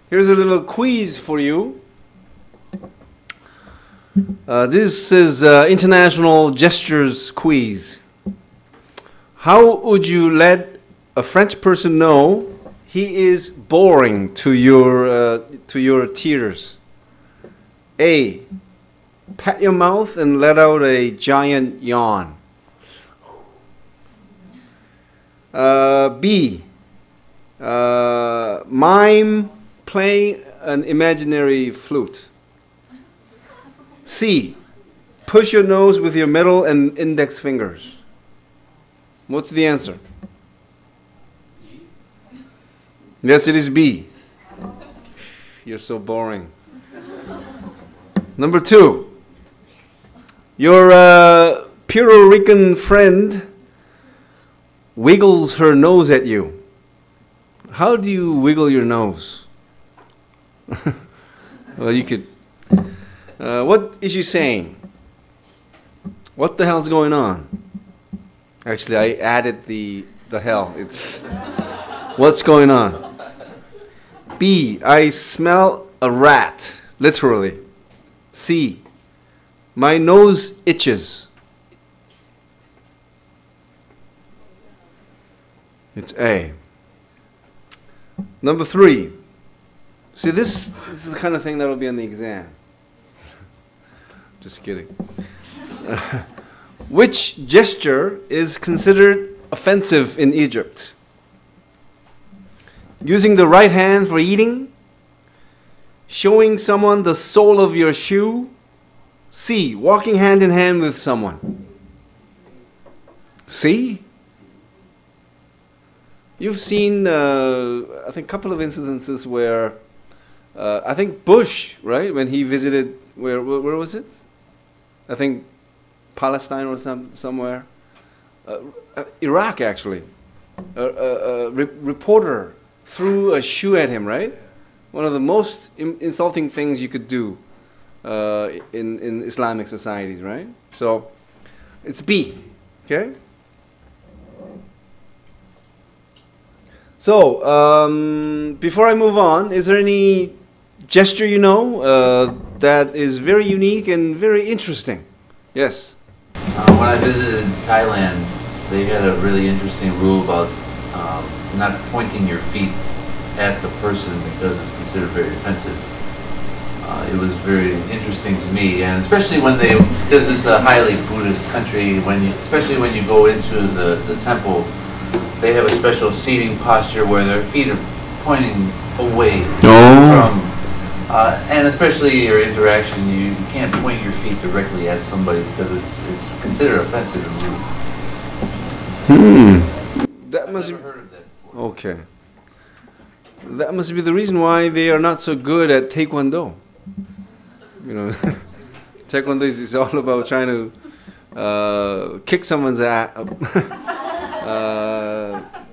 Here's a little quiz for you. This is International Gestures Quiz. How would you let a French person know he is boring to your tears? A. Pat your mouth and let out a giant yawn. B. Mime playing an imaginary flute. C. Push your nose with your middle and index fingers. What's the answer? Yes, it is B. You're so boring. Number 2. Your Puerto Rican friend wiggles her nose at you. How do you wiggle your nose? Well, you could. What is she saying? What the hell's going on? Actually, I added the hell. It's what's going on? B. I smell a rat. Literally. C. My nose itches. It's A. Number 3. See, this is the kind of thing that will be on the exam. Just kidding. Which gesture is considered offensive in Egypt? Using the right hand for eating? Showing someone the sole of your shoe? C. Walking hand in hand with someone. C. You've seen, I think, a couple of incidences where, I think Bush, right, when he visited, where was it? I think Palestine or somewhere. Iraq, actually. A reporter threw a shoe at him, right? One of the most insulting things you could do in Islamic societies, right? So, it's B, okay? So, before I move on, is there any gesture you know that is very unique and very interesting? Yes? When I visited Thailand, they had a really interesting rule about not pointing your feet at the person because it's considered very offensive. It was very interesting to me, and especially when because it's a highly Buddhist country, especially when you go into the temple, they have a special seating posture where their feet are pointing away from, and especially your interaction, you can't point your feet directly at somebody because it's considered offensive and rude. That must I've never heard of that before. Okay. That must be the reason why they are not so good at Taekwondo. You know, Taekwondo is all about trying to kick someone's ass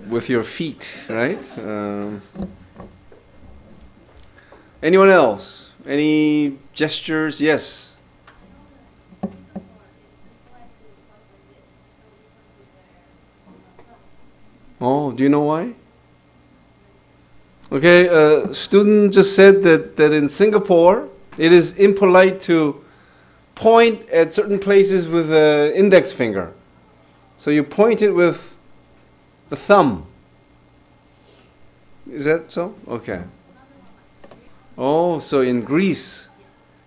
with your feet, right? Anyone else? Any gestures? Yes. Oh, do you know why? Okay, a student just said that in Singapore, it is impolite to point at certain places with an index finger. So you point it with the thumb. Is that so? Okay. Oh, so in Greece,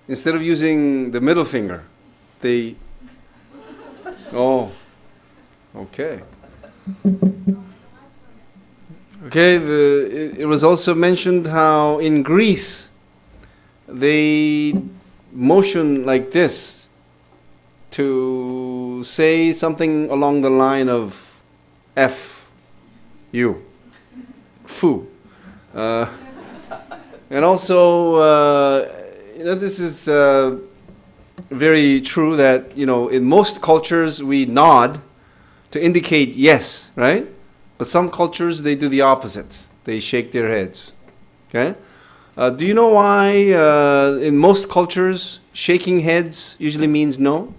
instead of using the middle finger, they... Oh, okay. Okay, it was also mentioned how in Greece they motion like this to say something along the line of F, U, foo. And also, this is very true that, in most cultures we nod to indicate yes, right? But some cultures, they do the opposite. They shake their heads. Okay? Do you know why in most cultures shaking heads usually means no?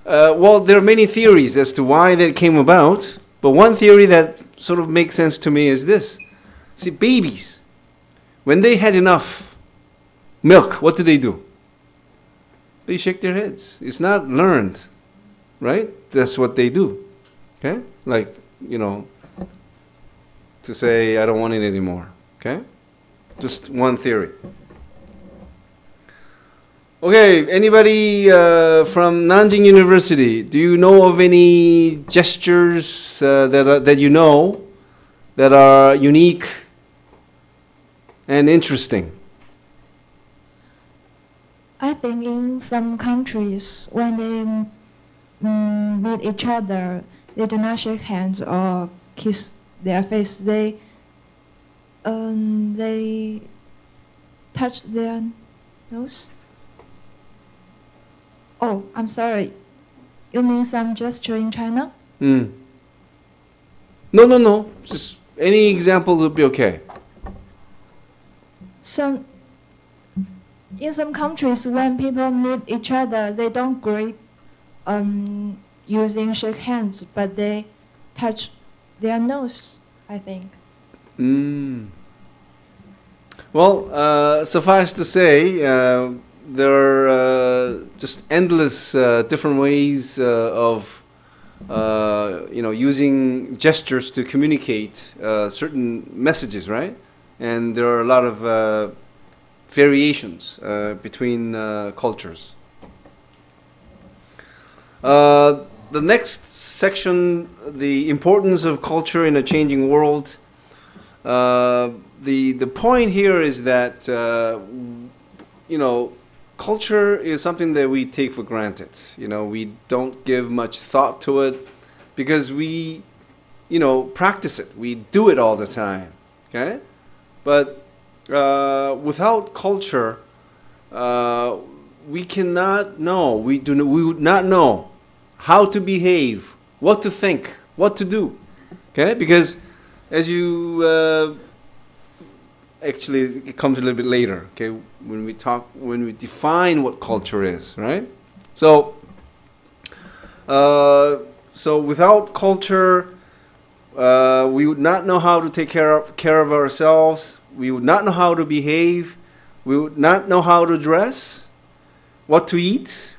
Well, there are many theories as to why that came about. But one theory that sort of makes sense to me is this. See, babies, when they had enough milk, what do? They shake their heads. It's not learned, right? That's what they do. Okay? Like, to say, I don't want it anymore. Okay? Just one theory. Okay, anybody from Nanjing University, do you know of any gestures that you know that are unique and interesting? I think in some countries, when they meet each other, they do not shake hands or kiss their face. They touch their nose. Oh, I'm sorry. You mean some gesture in China? No. Just any examples would be okay. In some countries, when people meet each other, they don't greet using shake hands, but they touch their nose, I think. Well, suffice to say, there are just endless different ways of using gestures to communicate certain messages, right? And there are a lot of variations between cultures. The next section, the importance of culture in a changing world. The point here is that culture is something that we take for granted. We don't give much thought to it because we, practice it. We do it all the time. Okay, but without culture, we cannot know. We would not know how to behave, what to think, what to do. Okay, because as you actually, it comes a little bit later. Okay, when we define what culture is, right? So without culture, we would not know how to take care of ourselves. We would not know how to behave. We would not know how to dress, what to eat,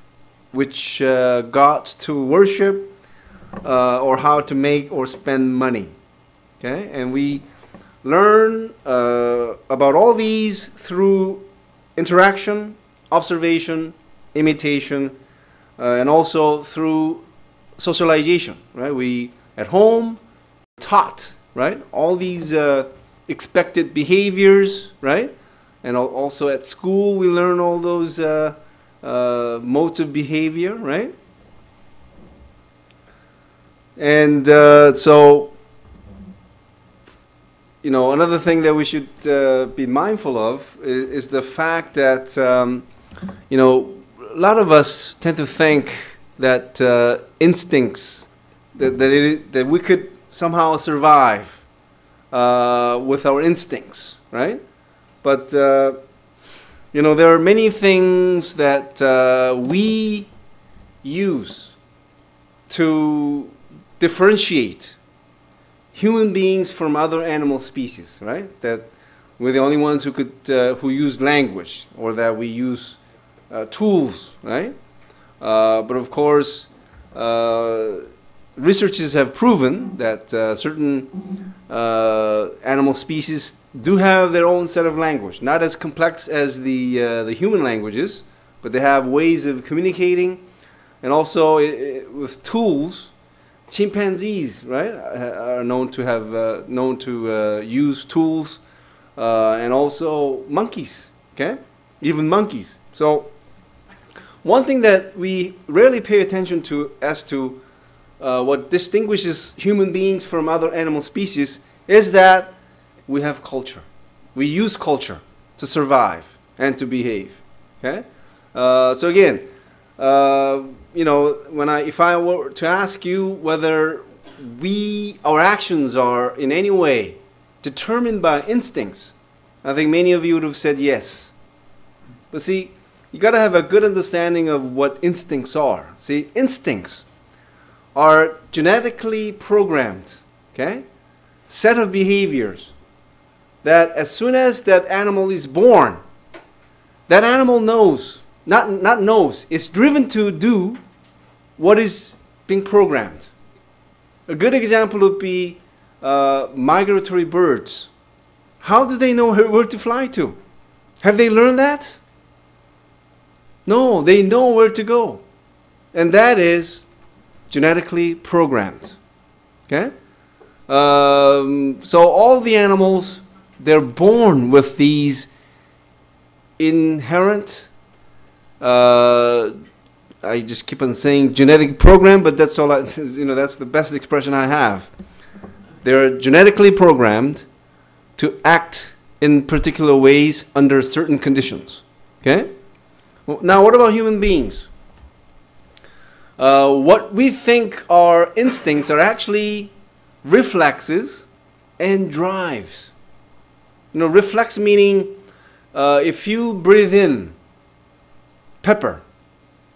which gods to worship, or how to make or spend money. Okay, and we learn about all these through interaction, observation, imitation, and also through socialization. Right? We at home taught, right, all these expected behaviors, right, and also at school we learn all those modes of behavior, right, and so. Another thing that we should be mindful of is the fact that, a lot of us tend to think that instincts, that we could somehow survive with our instincts, right? But, there are many things that we use to differentiate human beings from other animal species, right? That we're the only ones who use language, or that we use tools, right? But of course, researchers have proven that certain animal species do have their own set of language, not as complex as the human languages, but they have ways of communicating, and also with tools. Chimpanzees, right, are known to use tools, and also monkeys. Okay, even monkeys. So, one thing that we rarely pay attention to as to what distinguishes human beings from other animal species is that we have culture. We use culture to survive and to behave. Okay, so again. If I were to ask you whether our actions are in any way determined by instincts, I think many of you would have said yes. But see, you got to have a good understanding of what instincts are. See, instincts are genetically programmed, okay? Set of behaviors that as soon as that animal is born, that animal knows, not knows, it's driven to do what is being programmed. A good example would be migratory birds. How do they know where to fly to? Have they learned that? No, they know where to go. And that is genetically programmed. Okay? So all the animals, they're born with these inherent, I just keep on saying genetic program, but that's all that's the best expression I have. They're genetically programmed to act in particular ways under certain conditions. Okay? Well, now what about human beings? What we think are instincts are actually reflexes and drives. Reflex meaning if you breathe in pepper,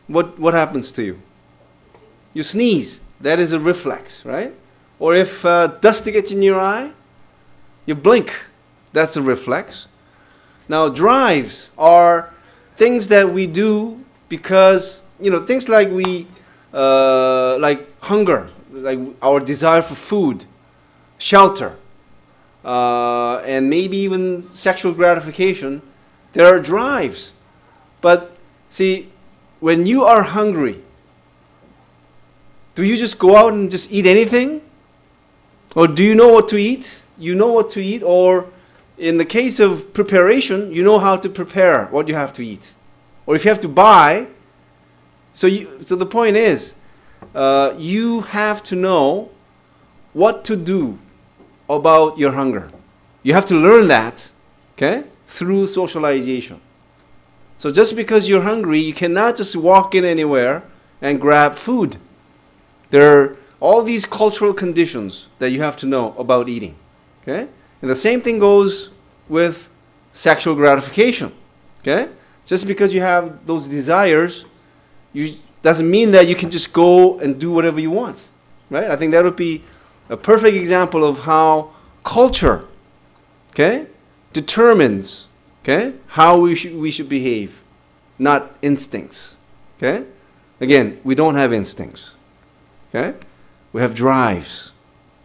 what happens to you? You sneeze. That is a reflex, right? Or if dust gets in your eye, you blink. That's a reflex. Now, drives are things that we do because, things like like hunger, like our desire for food, shelter, and maybe even sexual gratification. There are drives. But see, when you are hungry, do you just go out and just eat anything? Or do you know what to eat? You know what to eat, or in the case of preparation, you know how to prepare what you have to eat. Or if you have to buy, so the point is, you have to know what to do about your hunger. You have to learn that, okay, through socialization. So just because you're hungry, you cannot just walk in anywhere and grab food. There are all these cultural conditions that you have to know about eating. Okay? And the same thing goes with sexual gratification. Okay? Just because you have those desires, doesn't mean that you can just go and do whatever you want. Right? I think that would be a perfect example of how culture, okay, determines, okay, how we should behave, not instincts. Okay? Again, we don't have instincts. Okay? We have drives.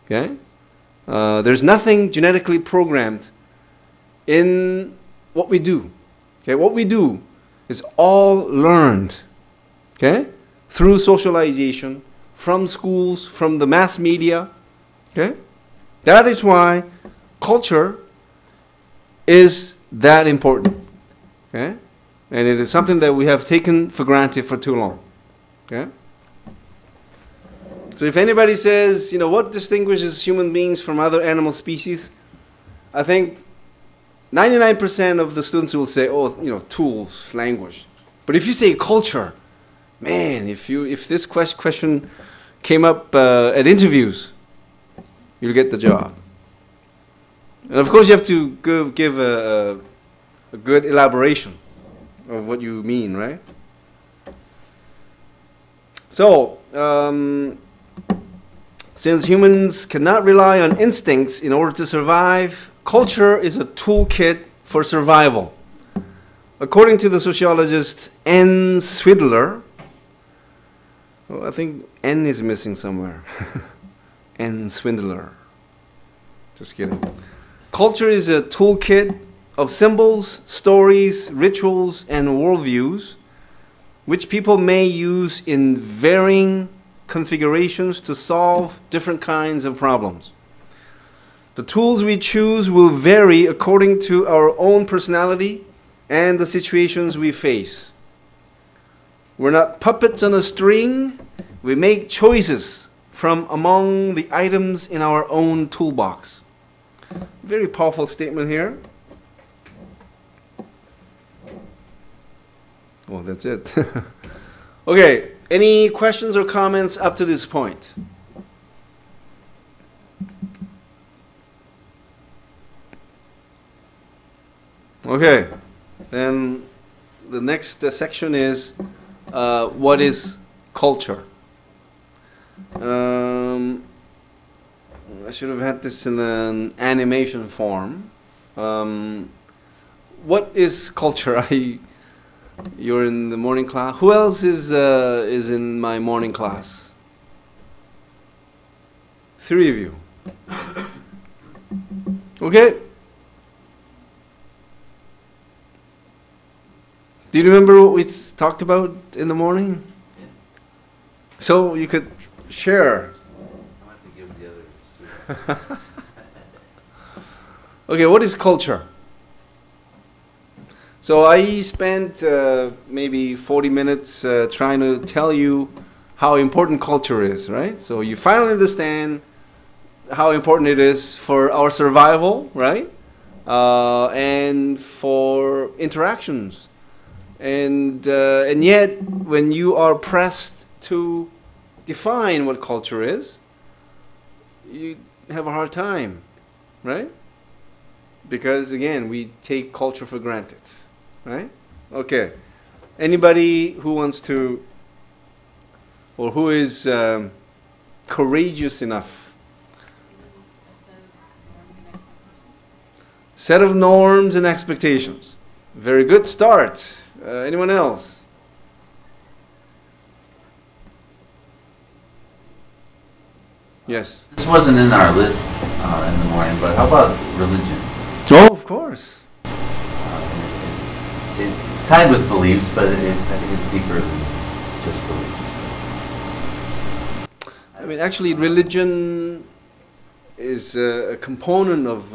Okay? There's nothing genetically programmed in what we do. Okay? What we do is all learned. Okay? Through socialization, from schools, from the mass media. Okay? That is why culture is that important. Okay? And it is something that we have taken for granted for too long. Okay? So if anybody says, what distinguishes human beings from other animal species, I think 99% of the students will say, tools, language. But if you say culture, man, if this question came up at interviews, you'll get the job. And of course you have to give a good elaboration of what you mean, right? So, since humans cannot rely on instincts in order to survive, culture is a toolkit for survival. According to the sociologist N. Swidler, I think N is missing somewhere. N. Swindler. Just kidding. Culture is a toolkit of symbols, stories, rituals, and worldviews, which people may use in varying configurations to solve different kinds of problems. The tools we choose will vary according to our own personality and the situations we face. We're not puppets on a string. We make choices from among the items in our own toolbox. Very powerful statement here. Oh, that's it. Okay, any questions or comments up to this point? Okay, then the next section is what is culture? I should have had this in an animation form. What is culture? You're in the morning class. Who else is in my morning class? 3 of you. Okay. Do you remember what we talked about in the morning? Yeah. So you could share. I want to give the other students. Okay, what is culture? So I spent maybe 40 minutes trying to tell you how important culture is, right? So you finally understand how important it is for our survival, right? And for interactions. And yet, when you are pressed to define what culture is, you have a hard time, right? Because again, we take culture for granted, right? Okay. Anybody who wants to, or who is courageous enough? Set of norms and expectations. Very good start. Anyone else? Yes. This wasn't in our list in the morning, but how about religion? Oh, of course. It's tied with beliefs, but I think it's deeper than just beliefs. I mean, actually, religion is a component of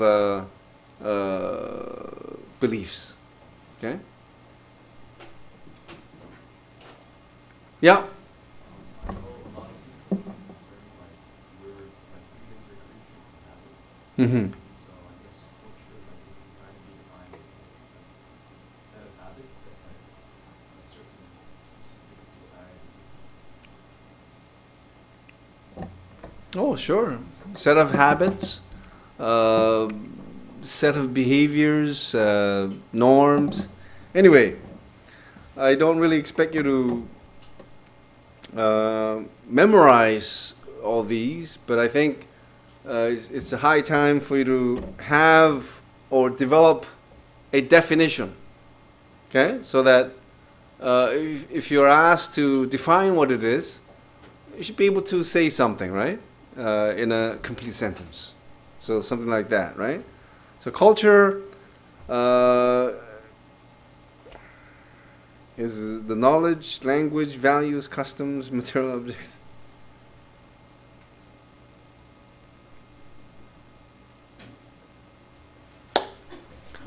beliefs. Okay? Yeah. Mm-hmm. Oh, sure. Set of habits, set of behaviors, norms. Anyway, I don't really expect you to memorize all these, but I think it's a high time for you to have or develop a definition. Okay? So that if you're asked to define what it is, you should be able to say something, right? In a complete sentence. So something like that, right? So culture is the knowledge, language, values, customs, material objects.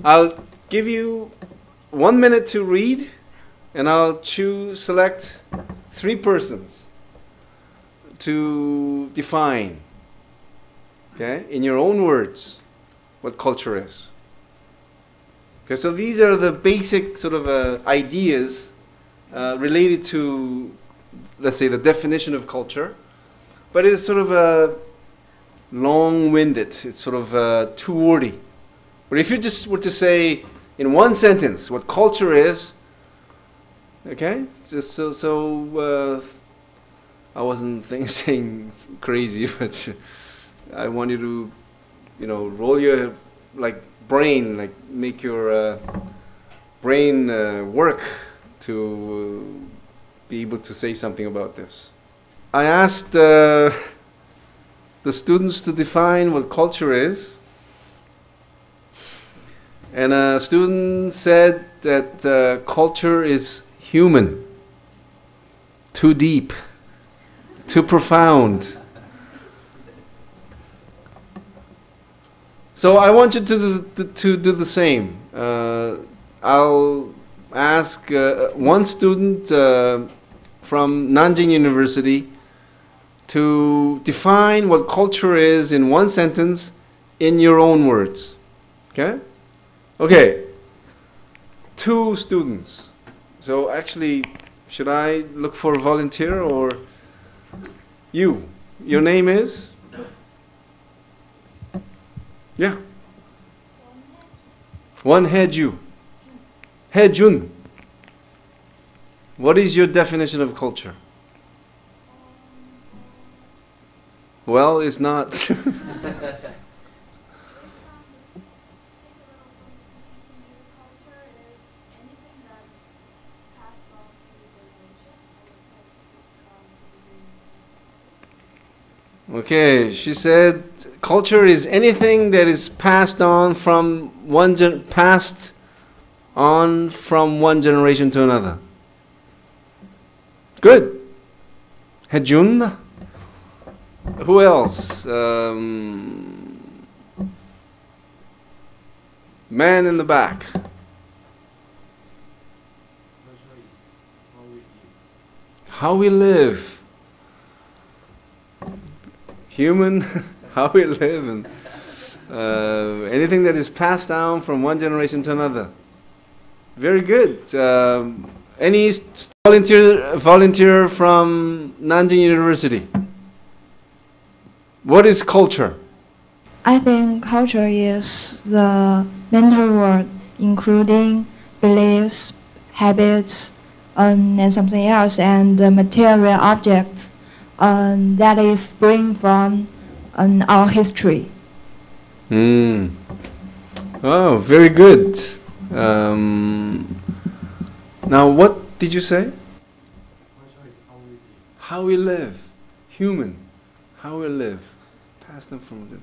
I'll give you 1 minute to read, and I'll select 3 persons to define, okay, in your own words, what culture is. Okay, so these are the basic sort of ideas related to, let's say, the definition of culture, but it's sort of long-winded. It's sort of too wordy. But if you just were to say in one sentence what culture is, okay, just so I wasn't saying crazy, but I want you to, roll your brain, make your brain work to be able to say something about this. I asked the students to define what culture is, and a student said that culture is human, too deep, too profound. So I want you to do the same. I'll ask one student from Nanjing University to define what culture is in one sentence in your own words. Okay? Okay. 2 students. So actually, should I look for a volunteer or you? Your name is? Yeah. One Haeju. Haejun. What is your definition of culture? well is not. Okay, she said culture is anything that is passed on from one generation to another. Good. Hejun. Who else? Man in the back. How we live. Human, how we live, and anything that is passed down from one generation to another. Very good. Any volunteer from Nanjing University? What is culture? I think culture is the mental world, including beliefs, habits, and something else, and the material objects that is spring from our history. Oh, very good. Now, what did you say? How we live. Human. How we live. Pass them from.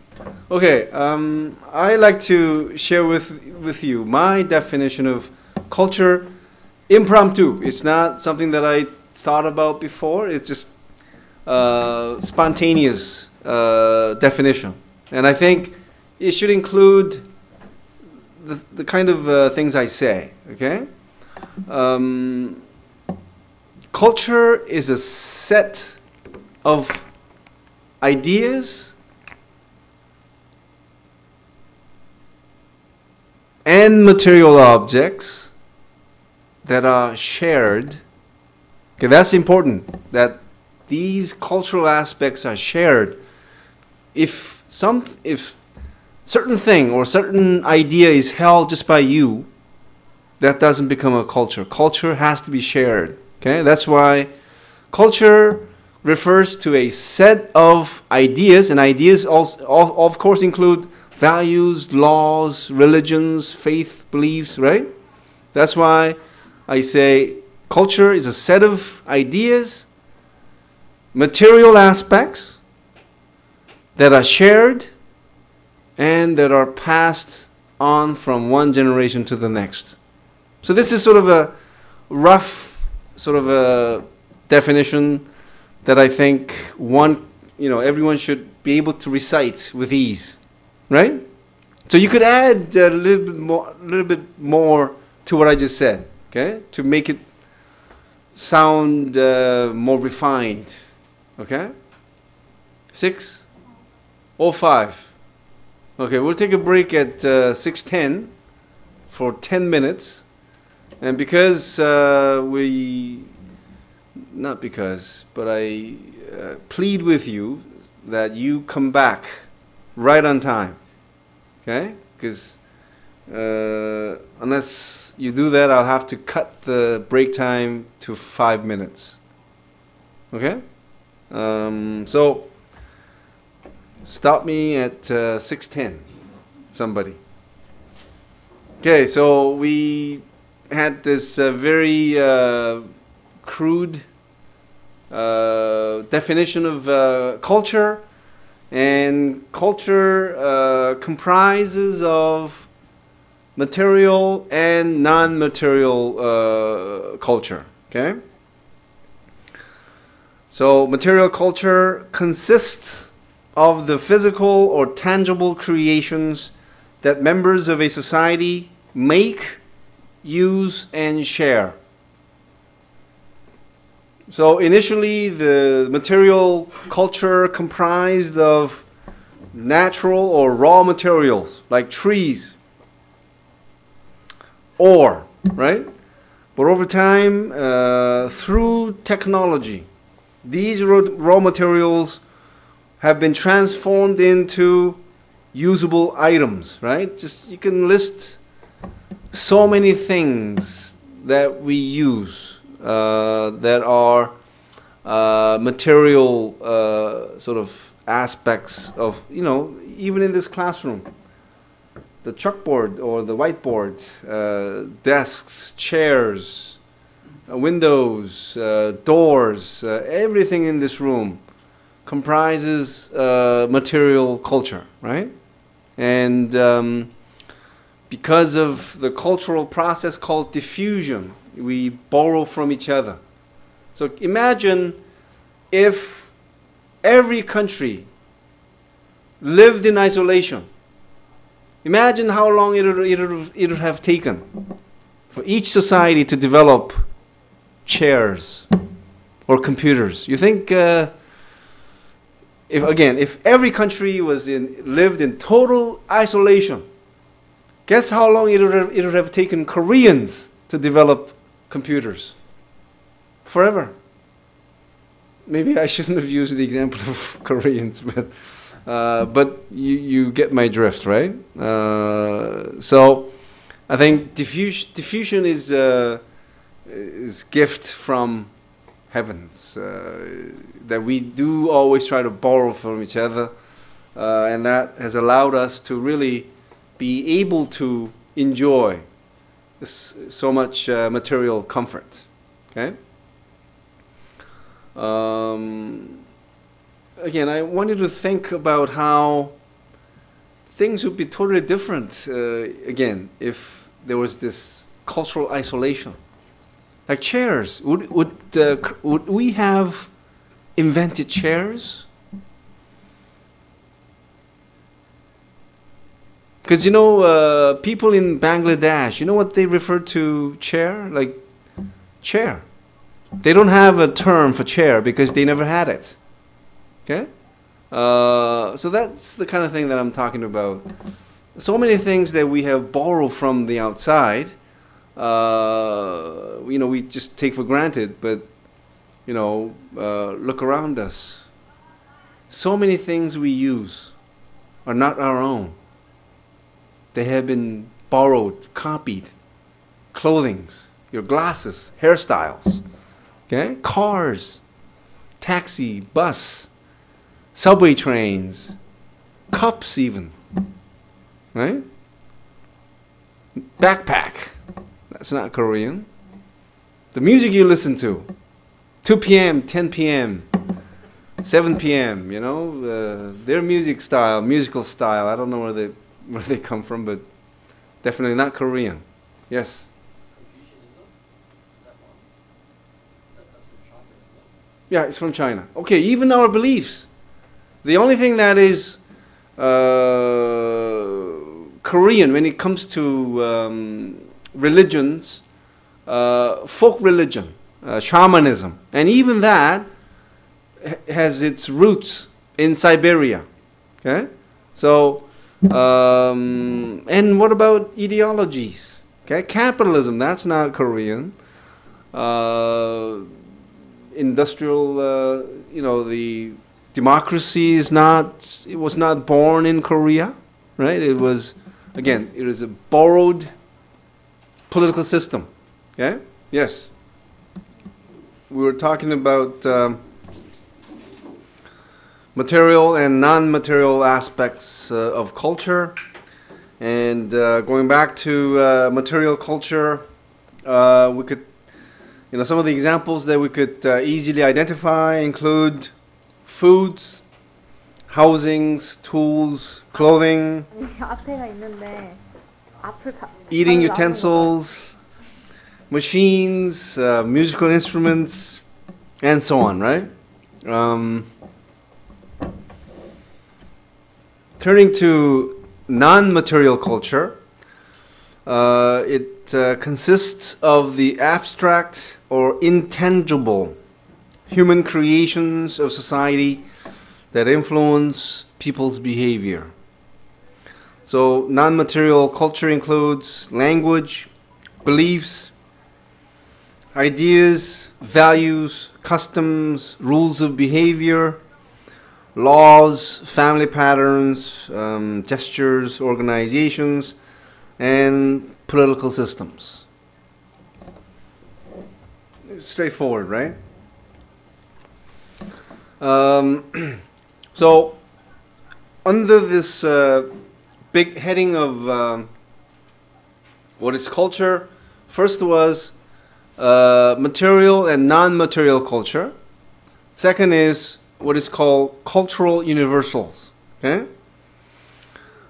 Okay. I like to share with you my definition of culture. Impromptu. It's not something that I thought about before. It's just spontaneous definition, and I think it should include the kind of things I say. Okay, culture is a set of ideas and material objects that are shared. Okay, that's important. That these cultural aspects are shared. If certain thing or certain idea is held just by you, that doesn't become a culture. Culture has to be shared. Okay, that's why culture refers to a set of ideas, and ideas also, of course, include values, laws, religions, faith, beliefs. Right? That's why I say culture is a set of ideas, material aspects that are shared and that are passed on from one generation to the next. So this is sort of a rough sort of a definition that I think everyone should be able to recite with ease, right? So you could add a little bit more to what I just said, okay, to make it sound more refined. Okay? 6:05. Okay, we'll take a break at 6:10 for 10 minutes. And because I plead with you that you come back right on time. Okay? Because unless you do that, I'll have to cut the break time to 5 minutes. Okay? So stop me at 6:10, somebody. Okay, so we had this very crude definition of culture, and culture comprises of material and non-material culture. Okay. So material culture consists of the physical or tangible creations that members of a society make, use, and share. So initially the material culture comprised of natural or raw materials like trees, ore, right? But over time, through technology, these raw materials have been transformed into usable items, right? Just you can list so many things that we use that are material sort of aspects of, even in this classroom. The chalkboard or the whiteboard, desks, chairs, windows, doors, everything in this room comprises material culture, right? And because of the cultural process called diffusion, we borrow from each other. So imagine if every country lived in isolation. Imagine how long it would have taken for each society to develop chairs or computers. You think, if every country lived in total isolation, guess how long it would have taken Koreans to develop computers? Forever. Maybe I shouldn't have used the example of Koreans, but you get my drift, right? So I think diffusion is gift from heavens that we do always try to borrow from each other, and that has allowed us to really be able to enjoy so much material comfort. Okay. Again, I want you to think about how things would be totally different, again, if there was this cultural isolation. Like chairs, would we have invented chairs? Because people in Bangladesh, you know what they refer to chair? Like chair. They don't have a term for chair because they never had it. Okay? So that's the kind of thing that I'm talking about. So many things that we have borrowed from the outside, we just take for granted, but, look around us. So many things we use are not our own. They have been borrowed, copied. Clothings, your glasses, hairstyles, okay? Cars, taxi, bus, subway trains, cups even, right? Backpack, that's not Korean. The music you listen to, 2 p.m., 10 p.m., 7 p.m., their musical style, I don't know where they come from, but definitely not Korean. Yes? Yeah, it's from China. Okay, even our beliefs. The only thing that is Korean when it comes to religions, folk religion, shamanism, and even that has its roots in Siberia. Okay? So, and what about ideologies? Okay, capitalism, that's not Korean. Industrial, the democracy was not born in Korea, right? It is a borrowed political system. Okay? Yes. We were talking about material and non-material aspects of culture, and going back to material culture, we could, some of the examples that we could easily identify include foods, housings, tools, clothing, 앞에가 있는데 eating utensils, machines, musical instruments, and so on, right? Turning to non-material culture, it consists of the abstract or intangible human creations of society that influence people's behavior. So non-material culture includes language, beliefs, ideas, values, customs, rules of behavior, laws, family patterns, gestures, organizations, and political systems. Straightforward, right? So, under this big heading of what is culture, first was material and non-material culture. Second is what is called cultural universals. Okay?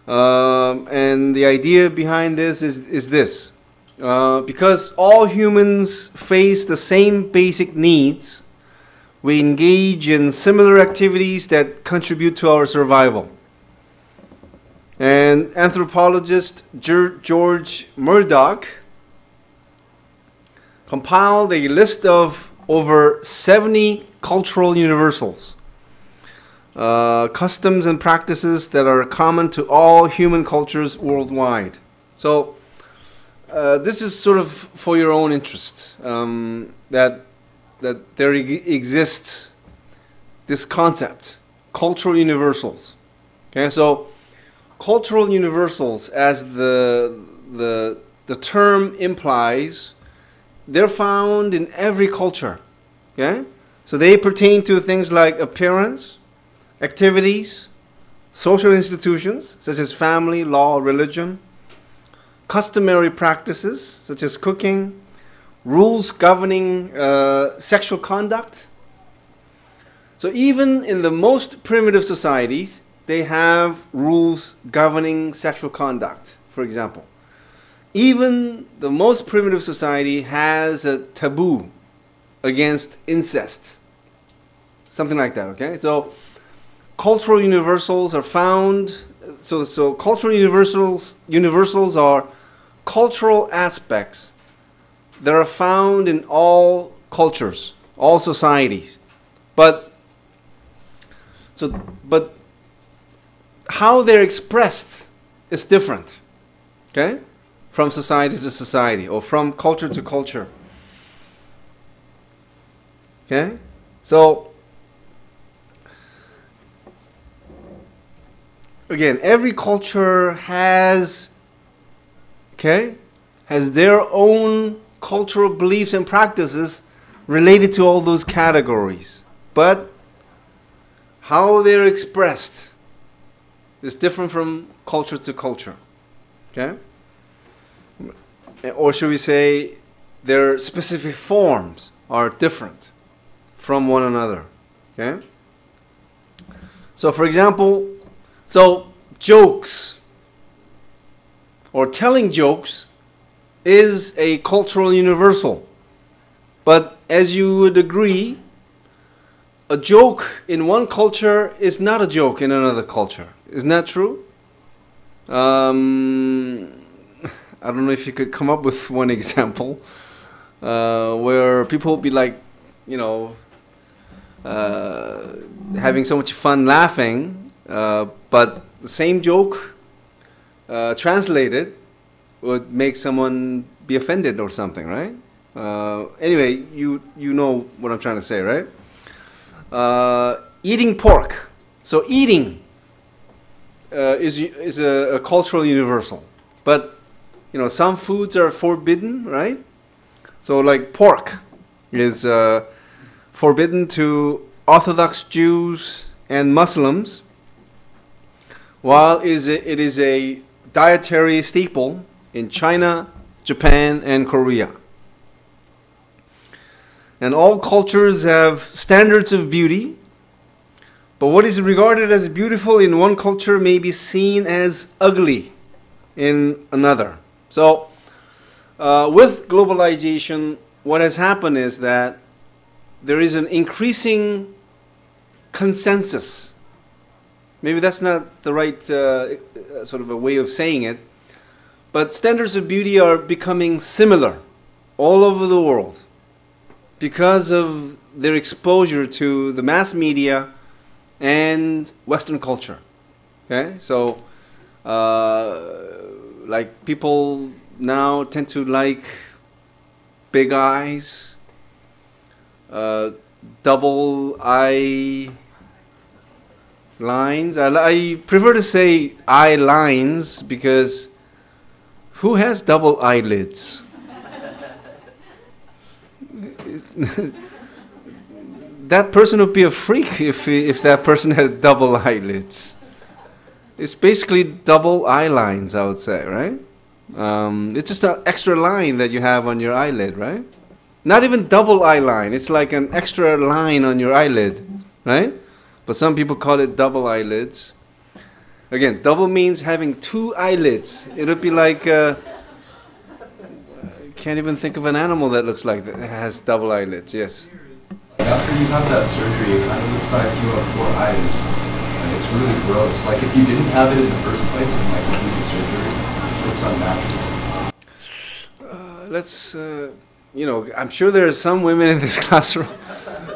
And the idea behind this is this. Because all humans face the same basic needs, we engage in similar activities that contribute to our survival. And anthropologist George Murdoch compiled a list of over 70 cultural universals, customs and practices that are common to all human cultures worldwide. So this is sort of for your own interest, that there exists this concept, cultural universals. Okay, so cultural universals, as the term implies, they're found in every culture. Okay, so they pertain to things like appearance, activities, social institutions such as family, law, religion, customary practices such as cooking, rules governing sexual conduct. So even in the most primitive societies, they have rules governing sexual conduct, for example. Even the most primitive society has a taboo against incest. Something like that, okay? So cultural universals are found, so cultural universals are cultural aspects that are found in all cultures, all societies. But how they're expressed is different, okay? From society to society, or from culture to culture. Okay? So, again, every culture has their own cultural beliefs and practices related to all those categories. But how they're expressed is different from culture to culture. Okay? Or should we say their specific forms are different from one another. Okay? So for example, jokes or telling jokes is a cultural universal. But as you would agree, a joke in one culture is not a joke in another culture. Isn't that true? I don't know if you could come up with one example where people would be like, having so much fun laughing, but the same joke translated would make someone be offended or something, right? Anyway, you know what I'm trying to say, right? Eating pork. So eating is a cultural universal, but some foods are forbidden, right? So like pork is forbidden to Orthodox Jews and Muslims, while it is a dietary staple in China, Japan, and Korea. And all cultures have standards of beauty, but what is regarded as beautiful in one culture may be seen as ugly in another. So, with globalization, what has happened is that there is an increasing consensus. Maybe that's not the right sort of a way of saying it, but standards of beauty are becoming similar all over the world because of their exposure to the mass media and Western culture. Okay, so like people now tend to like big eyes, double eye lines. I prefer to say eye lines because who has double that person would be a freak if that person had double eyelids. It's basically double eye lines, I would say, right? It's just an extra line that you have on your eyelid, right? Not even double eye line. It's like an extra line on your eyelid, right? But some people call it double eyelids. Again, double means having two eyelids. It would be like, can't even think of an animal that looks like that has double eyelids. Yes. After you have that surgery, it kind of looks like you have four eyes. And it's really gross. Like if you didn't have it in the first place and like you do the surgery, it's unnatural. Let's, you know, I'm sure there are some women in this classroom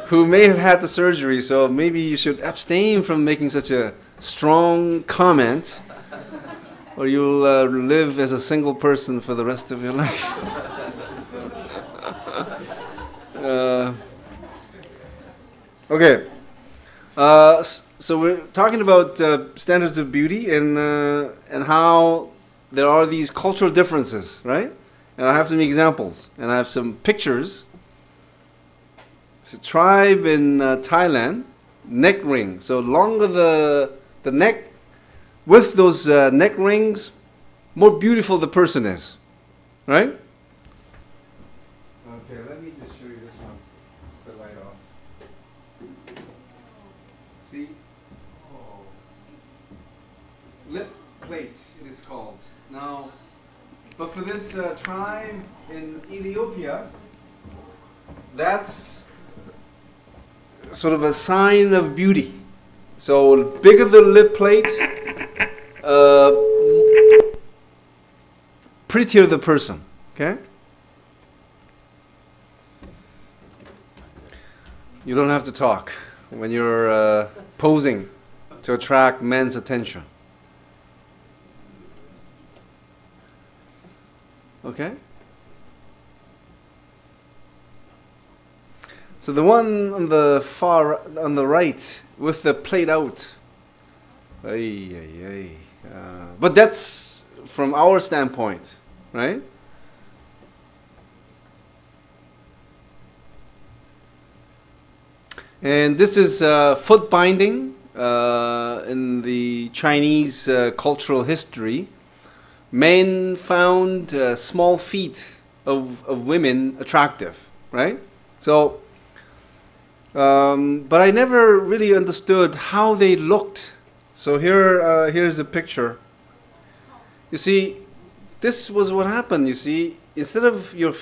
who may have had the surgery, so maybe you should abstain from making such a strong comment, or you'll live as a single person for the rest of your life. Okay, so we're talking about standards of beauty and how there are these cultural differences, right? And I have some examples, and I have some pictures. It's a tribe in Thailand, neck ring. So longer the neck, with those neck rings, more beautiful the person is, right? Okay, let me just show you this one. The light off. See? Oh. Lip plate, it is called. Now, but for this tribe in Ethiopia, that's sort of a sign of beauty. So the bigger the lip plate, prettier the person. Okay? You don't have to talk when you're posing to attract men's attention. Okay? So the one on the on the right, with the plate out. But that's from our standpoint, right? And this is foot binding in the Chinese cultural history. Men found small feet of women attractive, right? So, but I never really understood how they looked. So here's a picture. You see, this was what happened. You see, instead of your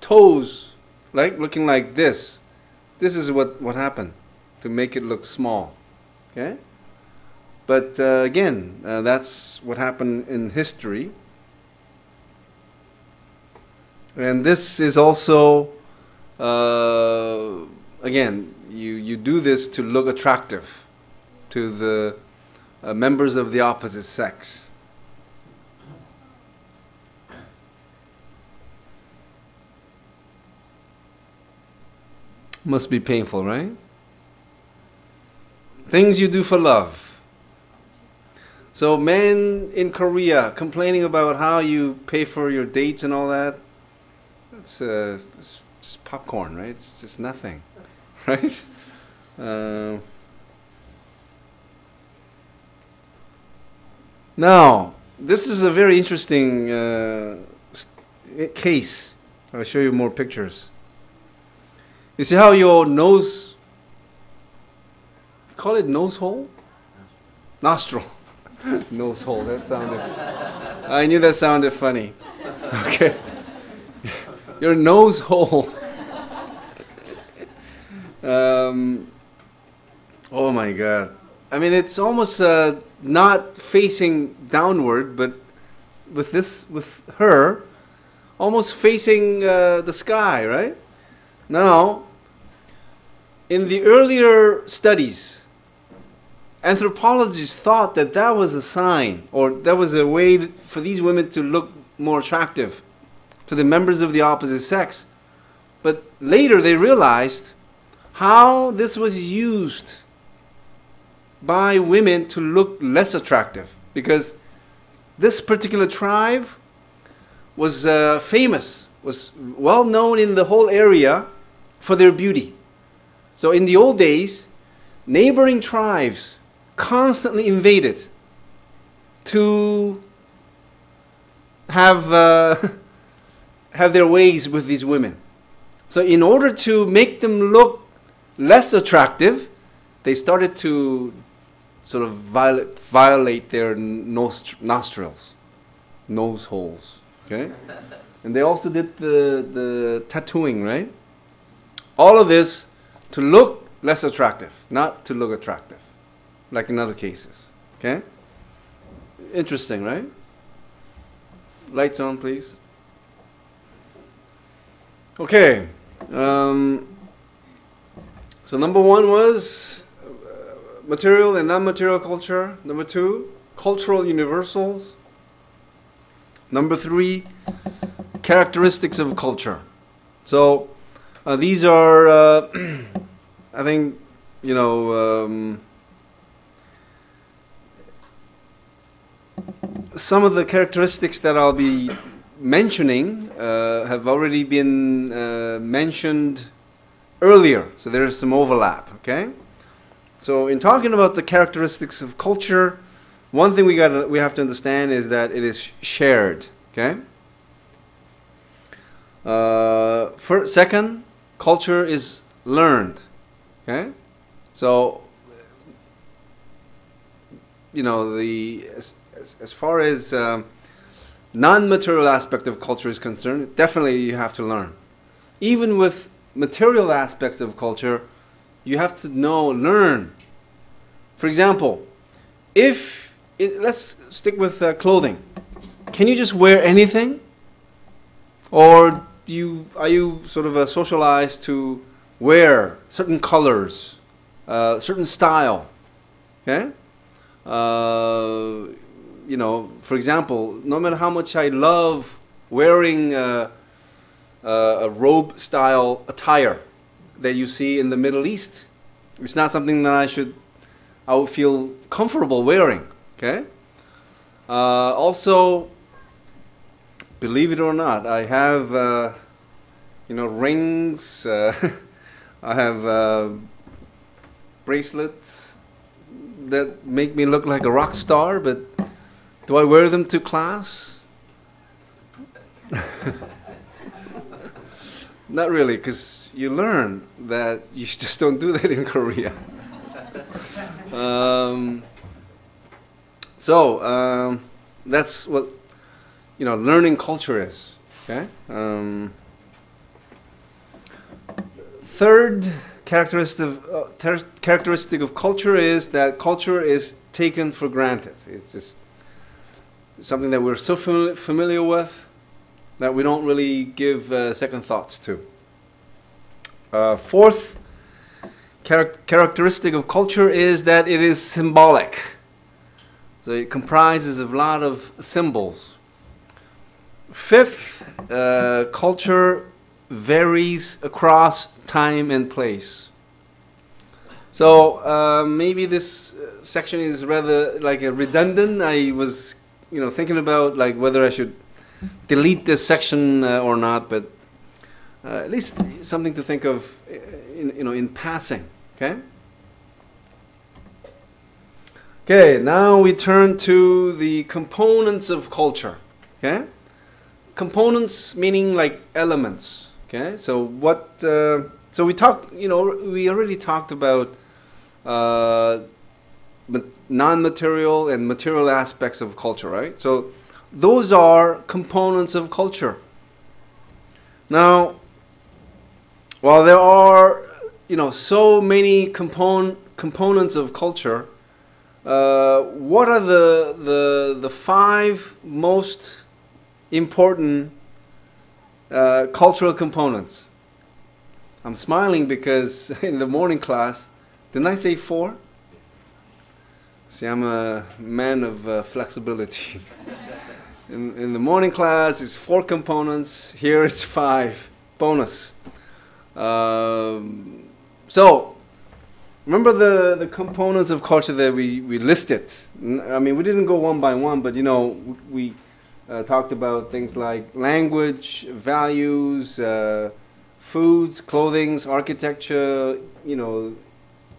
toes like looking like this is what happened to make it look small. Okay. But again, that's what happened in history. And this is also, again, you do this to look attractive to the members of the opposite sex. Must be painful, right? Things you do for love. So men in Korea complaining about how you pay for your dates and all that, it's just popcorn, right? It's just nothing, right? Now, this is a very interesting case. I'll show you more pictures. You see how your nose, call it nose hole? Nostril. Nose hole, that sounded, I knew that sounded funny. Okay. Your nose hole. Oh my God. I mean, it's almost not facing downward, but with her, almost facing the sky, right? Now, in the earlier studies, anthropologists thought that that was a sign, or that was a way for these women to look more attractive to the members of the opposite sex. But later they realized how this was used by women to look less attractive, because this particular tribe was famous, was well known in the whole area for their beauty. So in the old days, neighboring tribes constantly invaded to have have their ways with these women. So in order to make them look less attractive, they started to sort of violate their nostrils, nose holes. Okay, and they also did the tattooing, right? All of this to look less attractive, not to look attractive, like in other cases. Okay, interesting, right? Lights on, please. Okay. So number one was material and non-material culture. Number two, cultural universals. Number three, characteristics of culture. So these are, I think, you know, some of the characteristics that I'll be mentioning have already been mentioned earlier, so there is some overlap. Okay, so in talking about the characteristics of culture, one thing we have to understand is that it is shared. Okay. Second, culture is learned. Okay, so you know as far as non-material aspect of culture is concerned, definitely you have to learn. Even with material aspects of culture, you have to learn. For example, let's stick with clothing. Can you just wear anything? Or are you sort of socialized to wear certain colors, certain style? Okay? You know, for example, no matter how much I love wearing a robe-style attire that you see in the Middle East, it's not something that I would feel comfortable wearing. Okay. Also, believe it or not, I have you know, rings. I have bracelets that make me look like a rock star, but do I wear them to class? Not really, because you learn that you just don't do that in Korea. So that's what, you know, learning culture is. Okay. Third characteristic of culture is that culture is taken for granted. It's just something that we're so familiar with that we don't really give second thoughts to. Fourth characteristic of culture is that it is symbolic. So it comprises of a lot of symbols. Fifth, culture varies across time and place. So maybe this section is rather like a redundant. I was, you know, thinking about like whether I should delete this section or not, but at least something to think of, in passing. Okay. Okay. Now we turn to the components of culture. Okay. Components meaning like elements. Okay. So what? So we talked. You know, we already talked about non-material and material aspects of culture, right? So those are components of culture. Now, while there are, you know, so many components of culture, what are the five most important cultural components? I'm smiling because in the morning class, didn't I say 4? See, I'm a man of flexibility. In the morning class, it's 4 components. Here it's 5. Bonus. So, remember the components of culture that we listed. I mean, we didn't go one by one, but, you know, we talked about things like language, values, foods, clothing, architecture,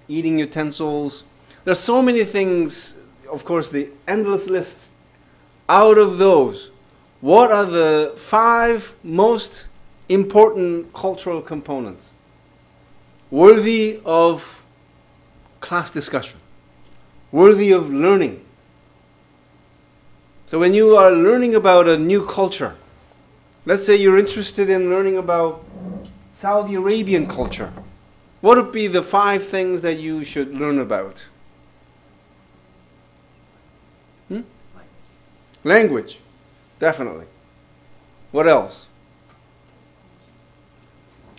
eating utensils. There are so many things, of course, the endless list. Out of those, what are the 5 most important cultural components worthy of class discussion, worthy of learning? So when you are learning about a new culture, let's say you're interested in learning about Saudi Arabian culture, what would be the 5 things that you should learn about? Language, definitely. What else?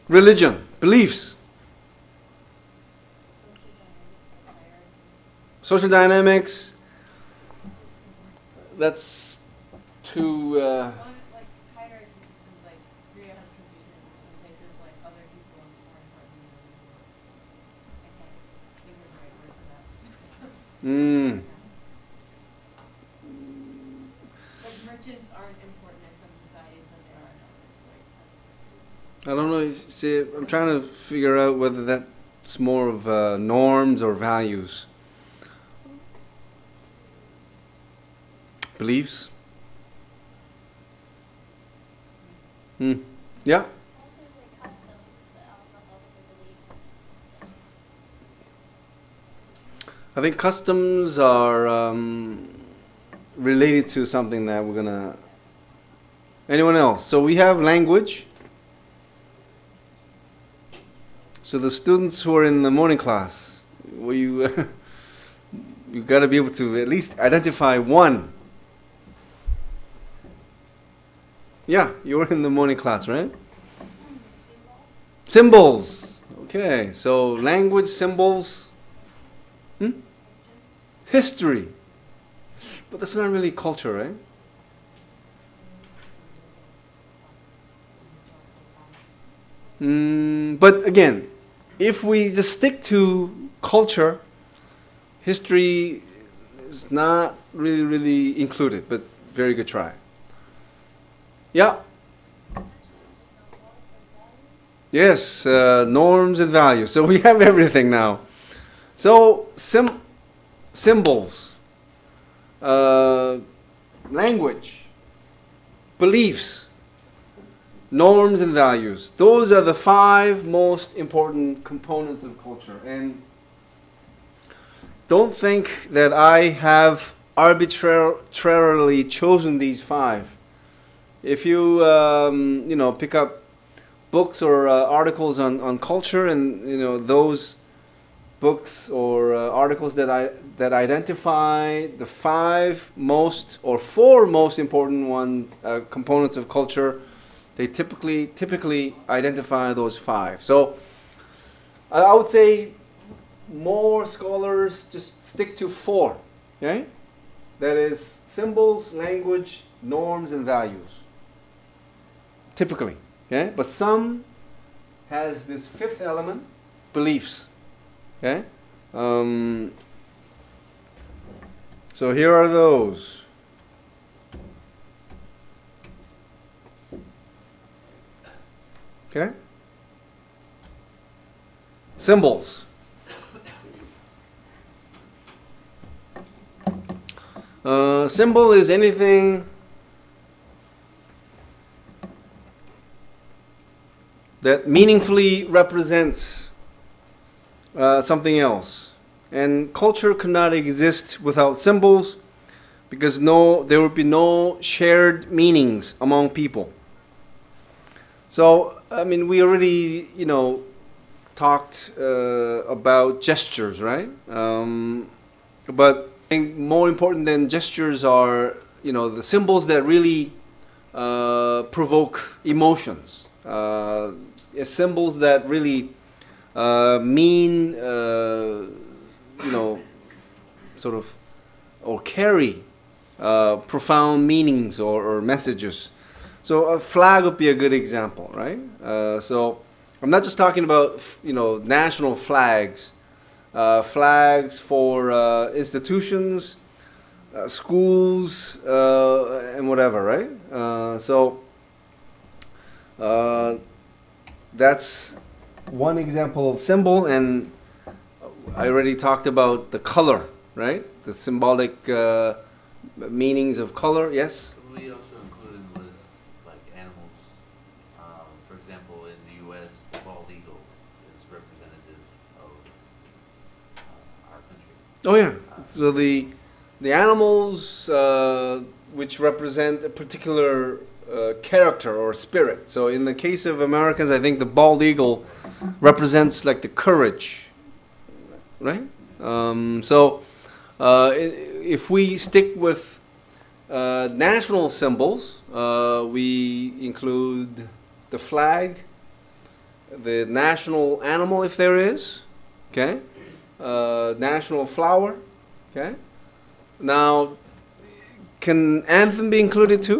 Religion, beliefs. Social dynamics. That's too. Like hierarchy systems, like Korea has Confucianism in some places, like other people are more important than I can't think of the right word for that. Like merchants aren't important in some societies, but they are in others. Like I don't know. See, I'm trying to figure out whether that's more of norms or values. Beliefs. Yeah. I think customs are related to something that we're gonna. Anyone else? So we have language. So the students who are in the morning class, you got to be able to at least identify one. Yeah, you were in the morning class, right? Symbols. Okay, so language, symbols. History. But that's not really culture, right? But again, if we just stick to culture, history is not really included, but very good try. Yeah. Yes, norms and values. So we have everything now. So symbols, language, beliefs, norms and values. Those are the 5 most important components of culture. And don't think that I have arbitrarily chosen these 5. If you pick up books or articles on culture, and those books or articles that identify the 5 most or 4 most important components of culture, they typically identify those 5. So I would say more scholars just stick to 4. Okay, that is symbols, language, norms, and values. Typically, okay, but some has this 5th element, beliefs. Okay, so here are those. Okay, symbols. Symbol is anything that meaningfully represents something else. And culture could not exist without symbols, because there would be no shared meanings among people. So, I mean, we already, talked about gestures, right? But I think more important than gestures are, the symbols that really provoke emotions. Symbols that really mean, sort of, or carry profound meanings or messages. So a flag would be a good example, right? So I'm not just talking about, national flags, flags for institutions, schools, and whatever, right? that's one example of symbol, and I already talked about the color, right? The symbolic meanings of color. Yes. We also include in the list like animals. For example, in the U.S., the bald eagle is representative of our country. Oh yeah. So the animals which represent a particular character or spirit. So in the case of Americans, I think the bald eagle represents like the courage, right? If we stick with national symbols, we include the flag, the national animal if there is, okay, national flower, okay. Now, can anthem be included too?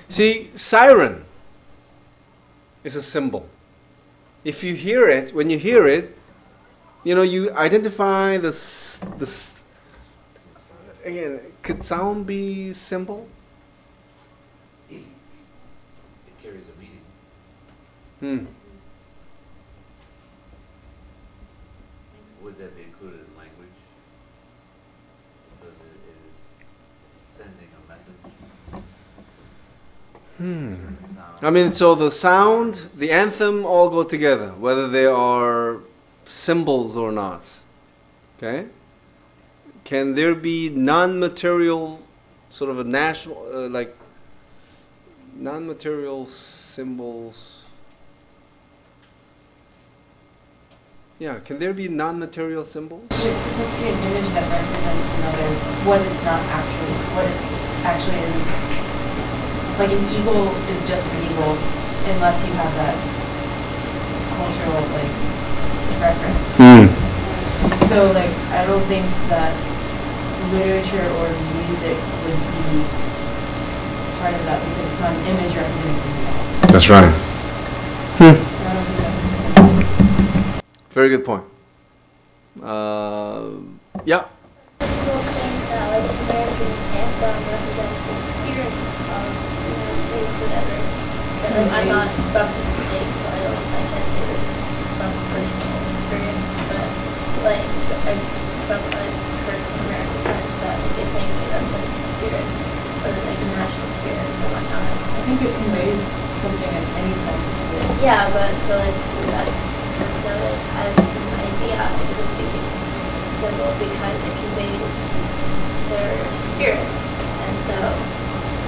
See, siren is a symbol. If you hear it, when you hear it, you know, you identify again, could sound be symbol? It carries a meaning. Would that be included in language? Because it is sending a message. I mean, so the sound, the anthem all go together, whether they are symbols or not. Okay? Can there be non-material, sort of a national, like non-material symbols? Yeah, can there be non-material symbols? So it's supposed to be an image that represents another, what it's not actually, what it actually is. Like an eagle is just an eagle unless you have that cultural like reference. So like I don't think that literature or music would be part of that because it's not an image representing something else. That's right. So I don't think that's Very good point. Yeah. People think that like American anthem represents the spirits of the United States, whatever. So like, I'm not from the States, so I can't say this from personal experience, but like I've heard from American friends that they think it represents the spirit or like the national spirit or whatnot. I think it conveys something as any sense of it. Yeah, but so like that. So like, as an idea, it would be a symbol because it conveys their spirit, and so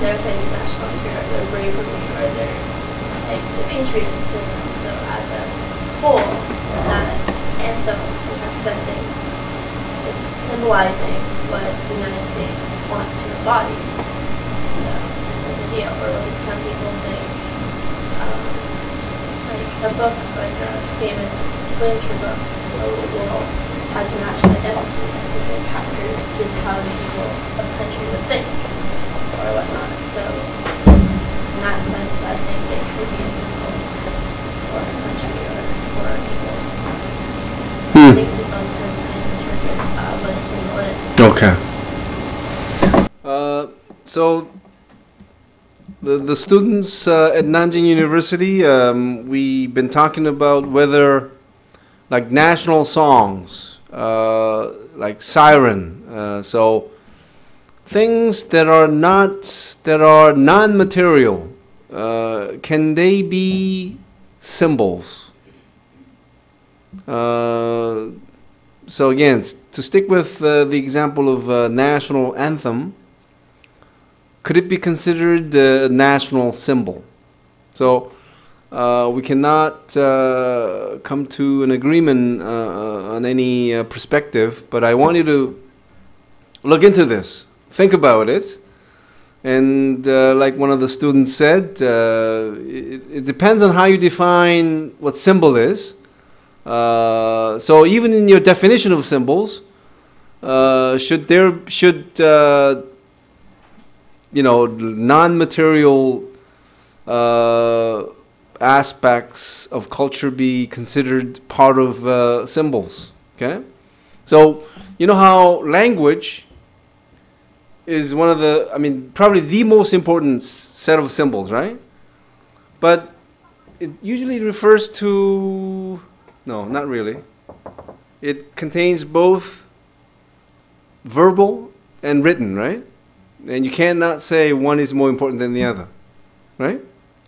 their kind of national spirit, their bravery, or their like the patriotism. So as a whole, that anthem is representing, it's symbolizing what the United States wants to embody. So it's an idea, or like some people think. Like a book, like a famous literature book, The World, has a national identity because it captures just how the people of the country would think or whatnot. So in that sense, I think it could be a symbol for a country or for people. I think just on because I interpret what a symbol is. Okay. So the students at Nanjing University, we've been talking about whether like national songs, like siren, so things that are non-material, can they be symbols? So again, to stick with the example of national anthem, could it be considered a national symbol? So we cannot come to an agreement on any perspective, but I want you to look into this, think about it, and like one of the students said, it depends on how you define what symbol is. So even in your definition of symbols, should you know, non-material aspects of culture be considered part of symbols? Okay, so you know how language is one of the, I mean, probably the most important set of symbols, right? But it usually refers to, no, not really. It contains both verbal and written, right? And you cannot say one is more important than the other, right?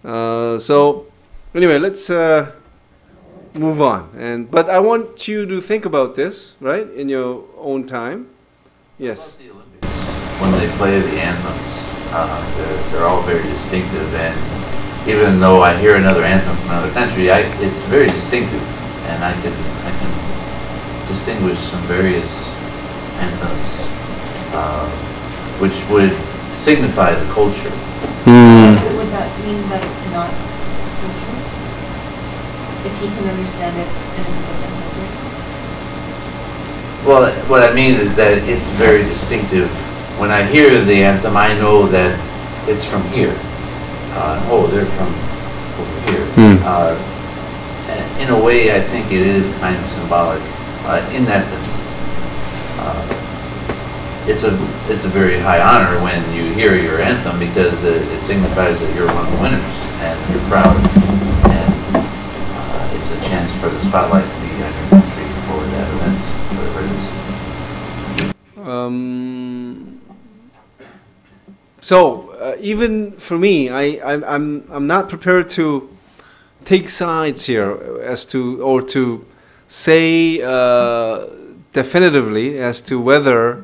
So anyway, let's move on. But I want you to think about this, right, in your own time. Yes. The Olympics, when they play the anthems, they're all very distinctive, and even though I hear another anthem from another country, it's very distinctive, and I can distinguish some various anthems, which would signify the culture. Would that mean that it's not culture? If he can understand it and it's a different culture? Well, what I mean is that it's very distinctive. When I hear the anthem, I know that it's from here. Oh, they're from over here. In a way, I think it is kind of symbolic in that sense. It's a very high honor when you hear your anthem, because it signifies that you're one of the winners and you're proud, and it's a chance for the spotlight to be on your country for that event, whatever it is. So even for me, I'm not prepared to take sides here as to, or to say definitively as to whether,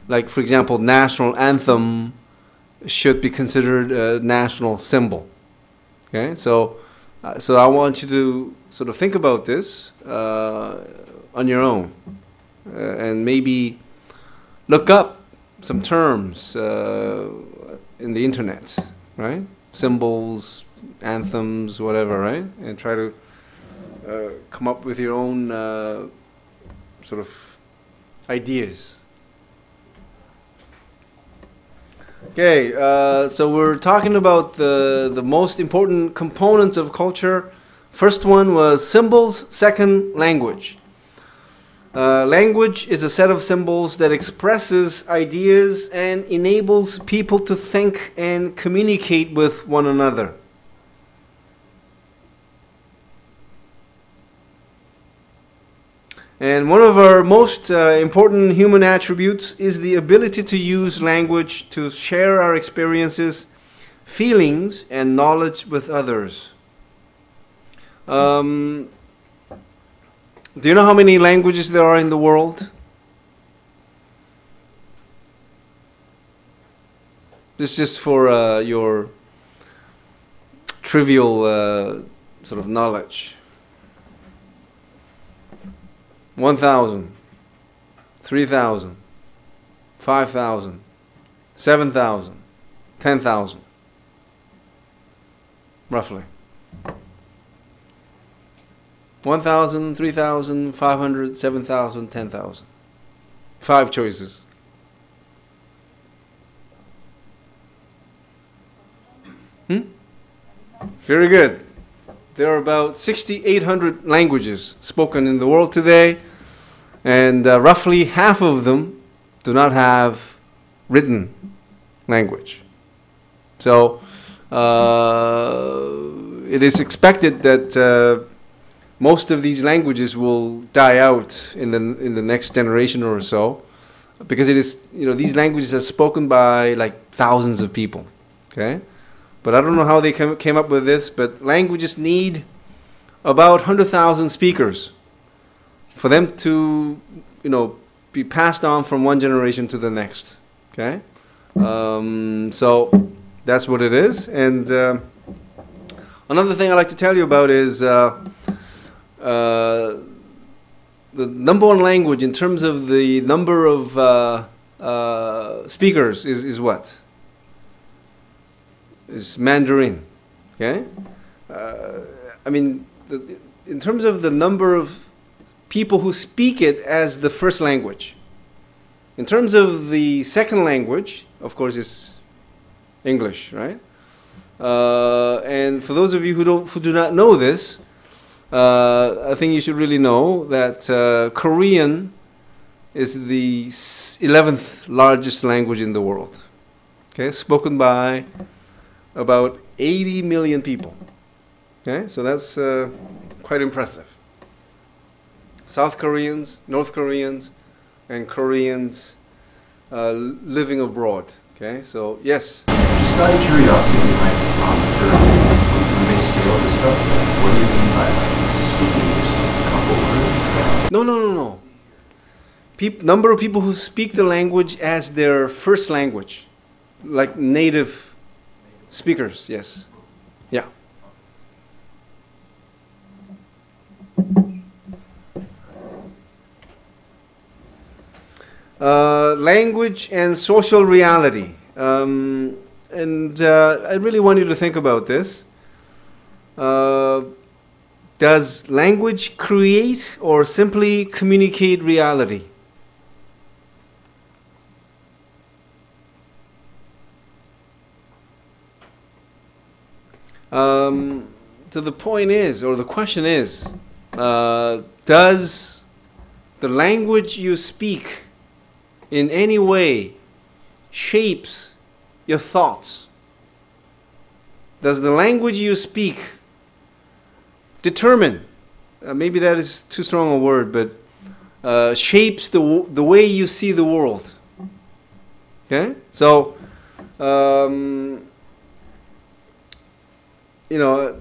like, for example, national anthem should be considered a national symbol. Okay, so I want you to sort of think about this on your own, and maybe look up some terms in the internet, right? Symbols, anthems, whatever, right? And try to come up with your own sort of ideas. Okay, so we're talking about the most important components of culture. First one was symbols, second, language. Language is a set of symbols that expresses ideas and enables people to think and communicate with one another. And one of our most important human attributes is the ability to use language to share our experiences, feelings, and knowledge with others. Do you know how many languages there are in the world? This is just for your trivial sort of knowledge. 1,000, 3,000, 5,000, 7,000, 10,000, roughly. 1,000, 3,000, 500, 7,000, 10,000. 5 choices. Very good. There are about 6,800 languages spoken in the world today, and roughly half of them do not have written language. So it is expected that most of these languages will die out in the next generation or so, because it is, these languages are spoken by like thousands of people. Okay. But I don't know how they came up with this, but languages need about 100,000 speakers for them to, be passed on from one generation to the next. Okay? So that's what it is. And another thing I'd like to tell you about is the number one language in terms of the number of speakers is what? Is Mandarin. Okay? In terms of the number of people who speak it as the first language. In terms of the second language, of course, is English, right? And for those of you who do not know this, I think you should really know that Korean is the 11th largest language in the world. Okay, spoken by about 80 million people. Okay, so that's quite impressive. South Koreans, North Koreans, and Koreans living abroad. Okay, so yes. Just out of curiosity, like, when they scale this stuff, what do you mean by like speaking just like a couple words? No. Number of people who speak the language as their first language, like native speakers. Yes, yeah. Language and social reality. I really want you to think about this. Does language create or simply communicate reality? So the point is, or the question is, does the language you speak in any way shapes your thoughts? Does the language you speak determine, maybe that is too strong a word, but shapes the way you see the world? Okay? So, you know,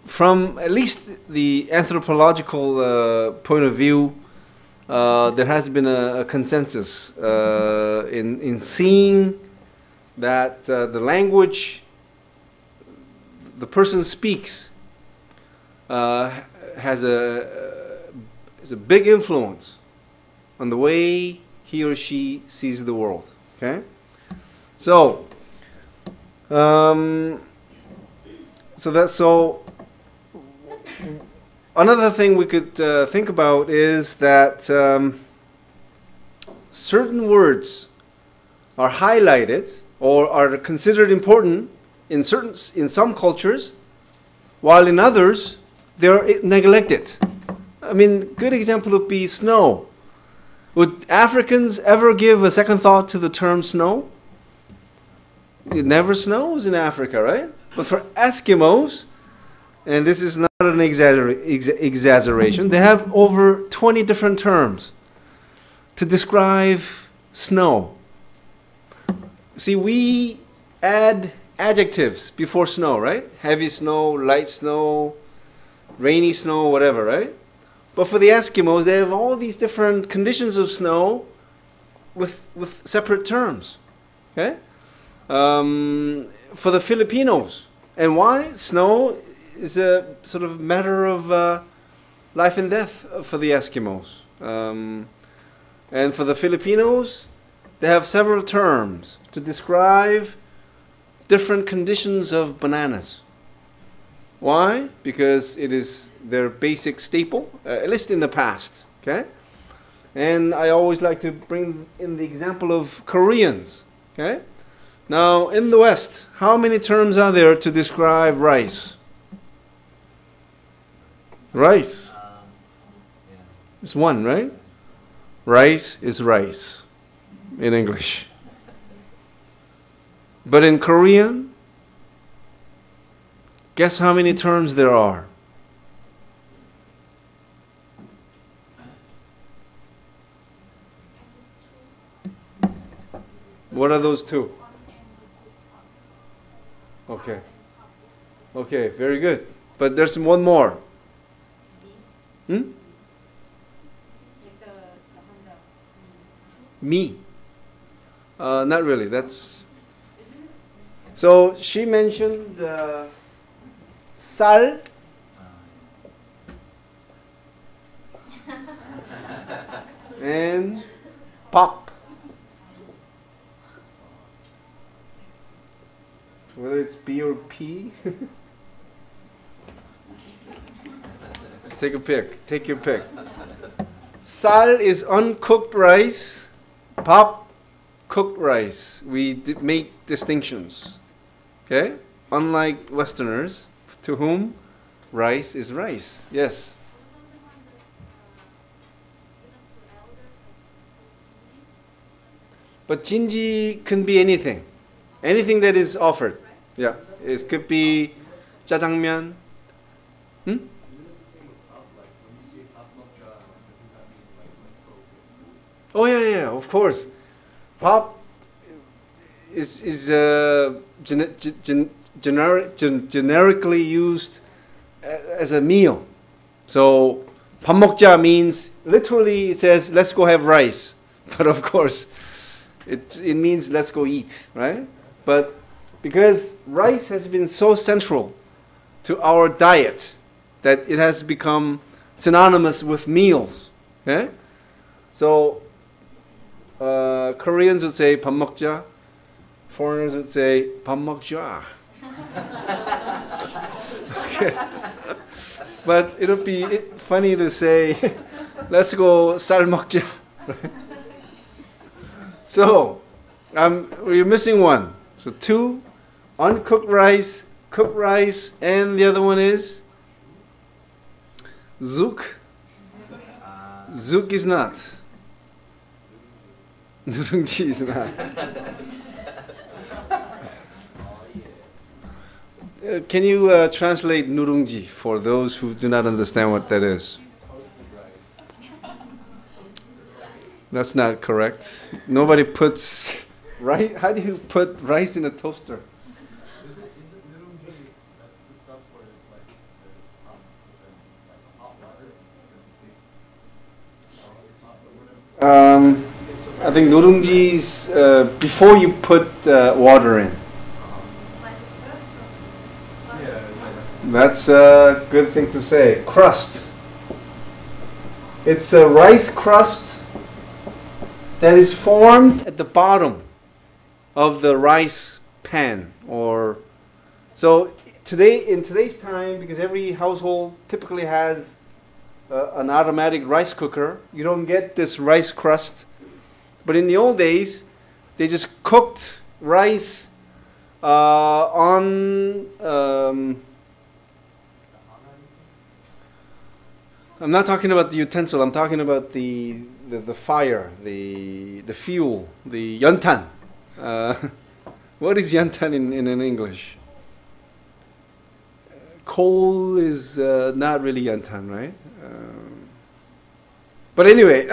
from at least the anthropological point of view, there has been a consensus in seeing that the language the person speaks has a big influence on the way he or she sees the world. Okay, so another thing we could think about is that certain words are highlighted or are considered important in some cultures, while in others they're neglected. I mean, good example would be snow. Would Africans ever give a second thought to the term snow? It never snows in Africa, right? But for Eskimos, and this is not an exaggeration, they have over 20 different terms to describe snow. See, we add adjectives before snow, right? Heavy snow, light snow, rainy snow, whatever, right? But for the Eskimos, they have all these different conditions of snow with separate terms. Okay? For the Filipinos, and why? Snow is a sort of matter of life and death for the Eskimos. And for the Filipinos, they have several terms to describe different conditions of bananas. Why? Because it is their basic staple, at least in the past. Okay? And I always like to bring in the example of Koreans. Okay? Now, in the West, how many terms are there to describe rice? Rice. It's one, right? Rice is rice in English. But in Korean, guess how many terms there are? What are those two? Okay. Okay, very good. But there's one more. Me. Not really. That's. So she mentioned sal. And pop. Whether it's B or P. Take a pick. Take your pick. Sal is uncooked rice. Pop, cooked rice. We make distinctions. Okay? Unlike Westerners, to whom rice is rice. Yes? But jinji can be anything. Anything that is offered. Yeah. It could be jjajangmyeon. Hmm? Isn't it the same with pop? Like when you say pop mokja, doesn't that mean like let's go get food? Oh yeah, of course. Pop is generically used as a meal. So 밥 먹자 means literally it says let's go have rice, but of course it means let's go eat, right? But because rice has been so central to our diet that it has become synonymous with meals. Okay? So Koreans would say 밥 먹자. Foreigners would say 밥 먹자. Okay. But it would be funny to say let's go 쌀 먹자. So we're missing one. So 2, uncooked rice, cooked rice, and the other one is Zouk. Zouk is not. 누룽지 is not. Can you translate 누룽지 for those who do not understand what that is? That's not correct. Nobody puts rice. How do you put rice in a toaster? Is it nurungji? That's the stuff where it's like there's crust and it's like hot water. I think nurungji is before you put water in. Yeah. That's a good thing to say. Crust. It's a rice crust that is formed at the bottom of the rice pan. Or so today, in today's time, because every household typically has an automatic rice cooker, you don't get this rice crust. But in the old days, they just cooked rice on. I'm not talking about the utensil. I'm talking about the fire, the fuel, the yantan. What is yantan in English? Coal is not really yantan, right? But anyway,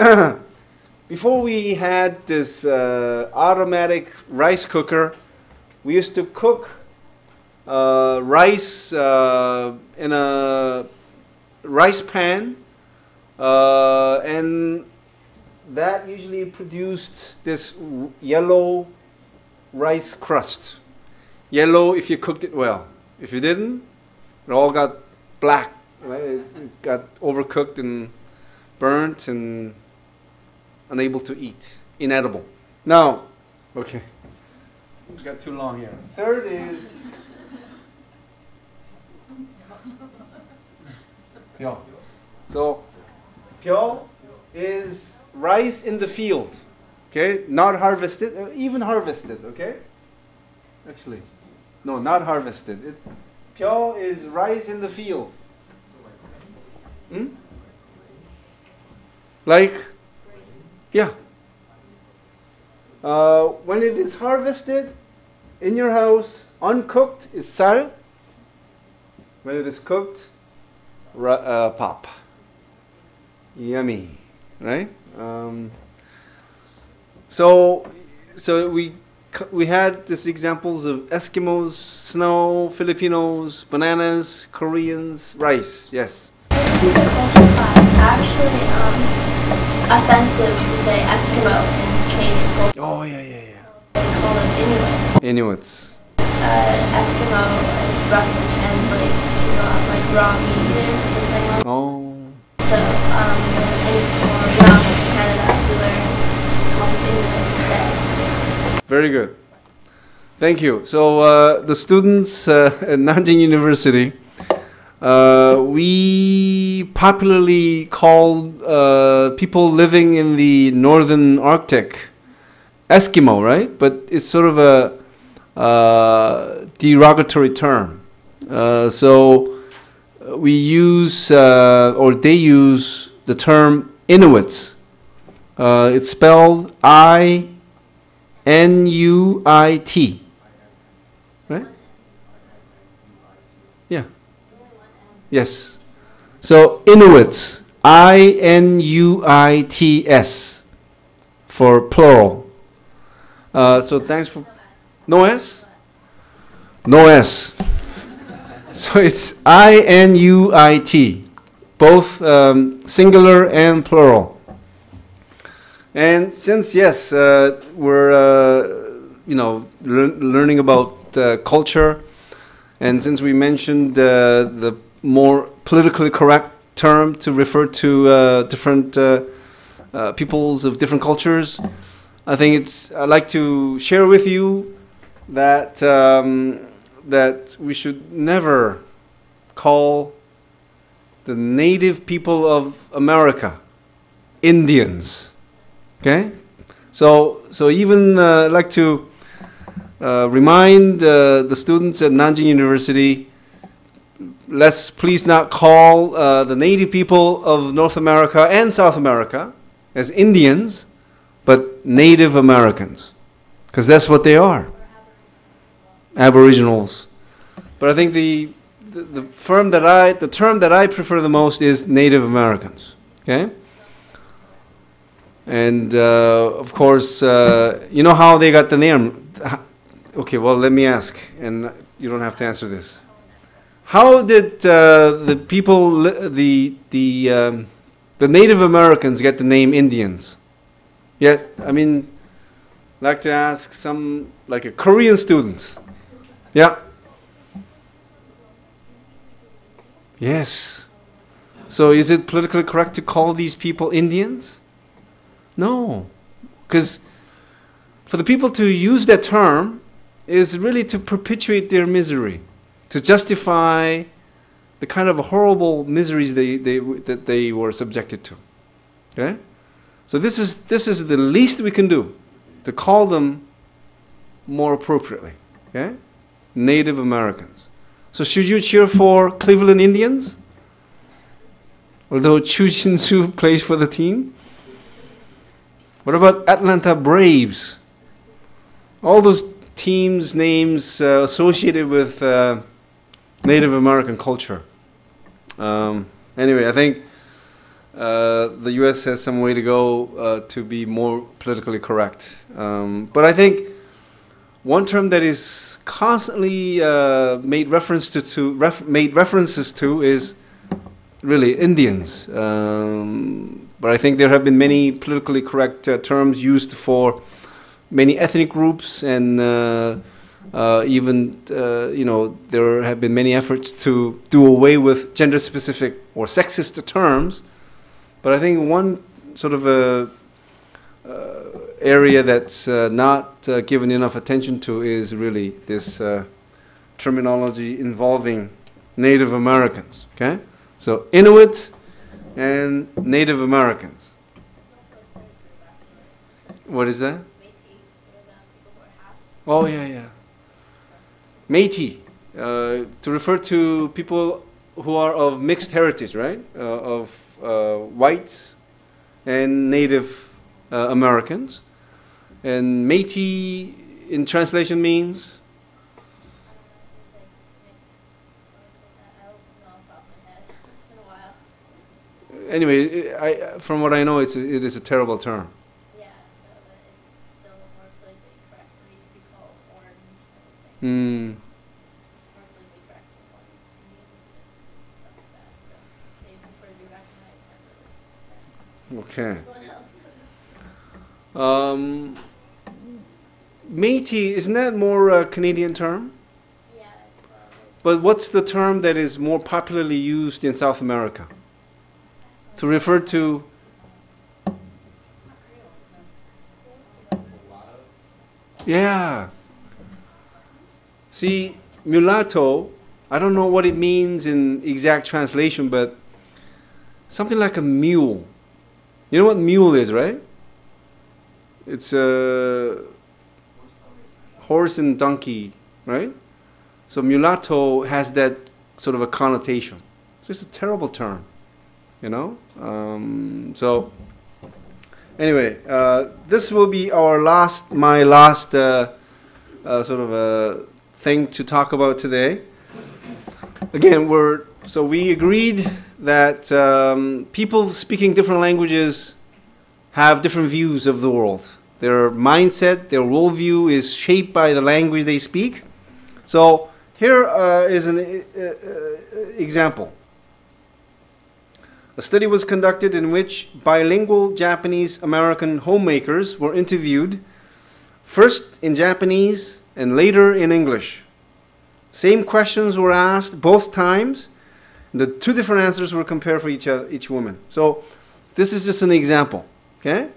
before we had this automatic rice cooker, we used to cook rice in a rice pan, and that usually produced this yellow rice crust. Yellow if you cooked it well. If you didn't, it all got black, right? It got overcooked and burnt and unable to eat, inedible. Now, okay, it got too long here. Third is pyo. So, pyo is rice in the field, okay, not harvested, even harvested, okay. Actually, no, not harvested. Pyo is rice in the field. Hmm? Like, yeah. When it is harvested in your house, uncooked is sal. When it is cooked, pop. Yummy, right? So we had these examples of Eskimos, snow, Filipinos, bananas, Koreans, rice. Yes. This is a culture class. It's actually offensive to say Eskimo in Canadian culture. Oh yeah. They call them Inuits. Inuits. Eskimo roughly translates to like raw meat eater or something like that. Oh. So any people around Canada who learn called Inuit instead. Very good. Thank you. So the students at Nanjing University, we popularly called people living in the northern Arctic Eskimo, right? But it's sort of a derogatory term. So we use, or they use the term Inuits. It's spelled N-U-I-T. Right? Yeah. Yes. So Inuits, I-N-U-I-T-S for plural. So thanks for, no S? No S. So it's I-N-U-I-T, both singular and plural. And since, yes, we're, learning about culture, and since we mentioned the more politically correct term to refer to different peoples of different cultures, I think I'd like to share with you that that we should never call the native people of America Indians. Okay, so even I'd like to remind the students at Nanjing University, let's please not call the native people of North America and South America as Indians, but Native Americans, because that's what they are. Aboriginals. But I think the term that I prefer the most is Native Americans. Okay. And of course, you know how they got the name. Okay, well, let me ask, and you don't have to answer this. How did the people, the Native Americans, get the name Indians? Yeah, I mean, I'd like to ask like a Korean student. Yeah. Yes. So is it politically correct to call these people Indians? No. Because for the people to use that term is really to perpetuate their misery, to justify the kind of horrible miseries that they were subjected to. Okay? So this is the least we can do, to call them more appropriately. Okay? Native Americans. So should you cheer for Cleveland Indians? Although Chu Shin-soo plays for the team? What about Atlanta Braves? All those teams' names associated with Native American culture. Anyway, I think the U.S. has some way to go to be more politically correct. But I think one term that is constantly made references to is really Indians. But I think there have been many politically correct terms used for many ethnic groups, and even there have been many efforts to do away with gender-specific or sexist terms. But I think one sort of area that's not given enough attention to is really this terminology involving Native Americans. Okay, so Inuit and Native Americans. What is that? Oh yeah. Métis, to refer to people who are of mixed heritage, right? Of white and Native Americans. And Métis in translation means? Anyway, from what I know, it is a terrible term. Yeah, so it's still more politically correct. It used to be called orange. Mm. It's more politically correct than what it means and stuff like that. So they prefer to be recognized separately. Okay. Métis, isn't that more a Canadian term? Yeah. But what's the term that is more popularly used in South America? To refer to yeah. See, mulatto, I don't know what it means in exact translation, but something like a mule. You know what mule is, right? It's a horse and donkey, right? So mulatto has that sort of a connotation. So it's a terrible term, you know? So Anyway, this will be my last sort of thing to talk about today. Again, we agreed that people speaking different languages have different views of the world. Their mindset, their worldview is shaped by the language they speak. So here is an example. A study was conducted in which bilingual Japanese-American homemakers were interviewed, first in Japanese and later in English. Same questions were asked both times. The two different answers were compared for each woman. So this is just an example. Okay?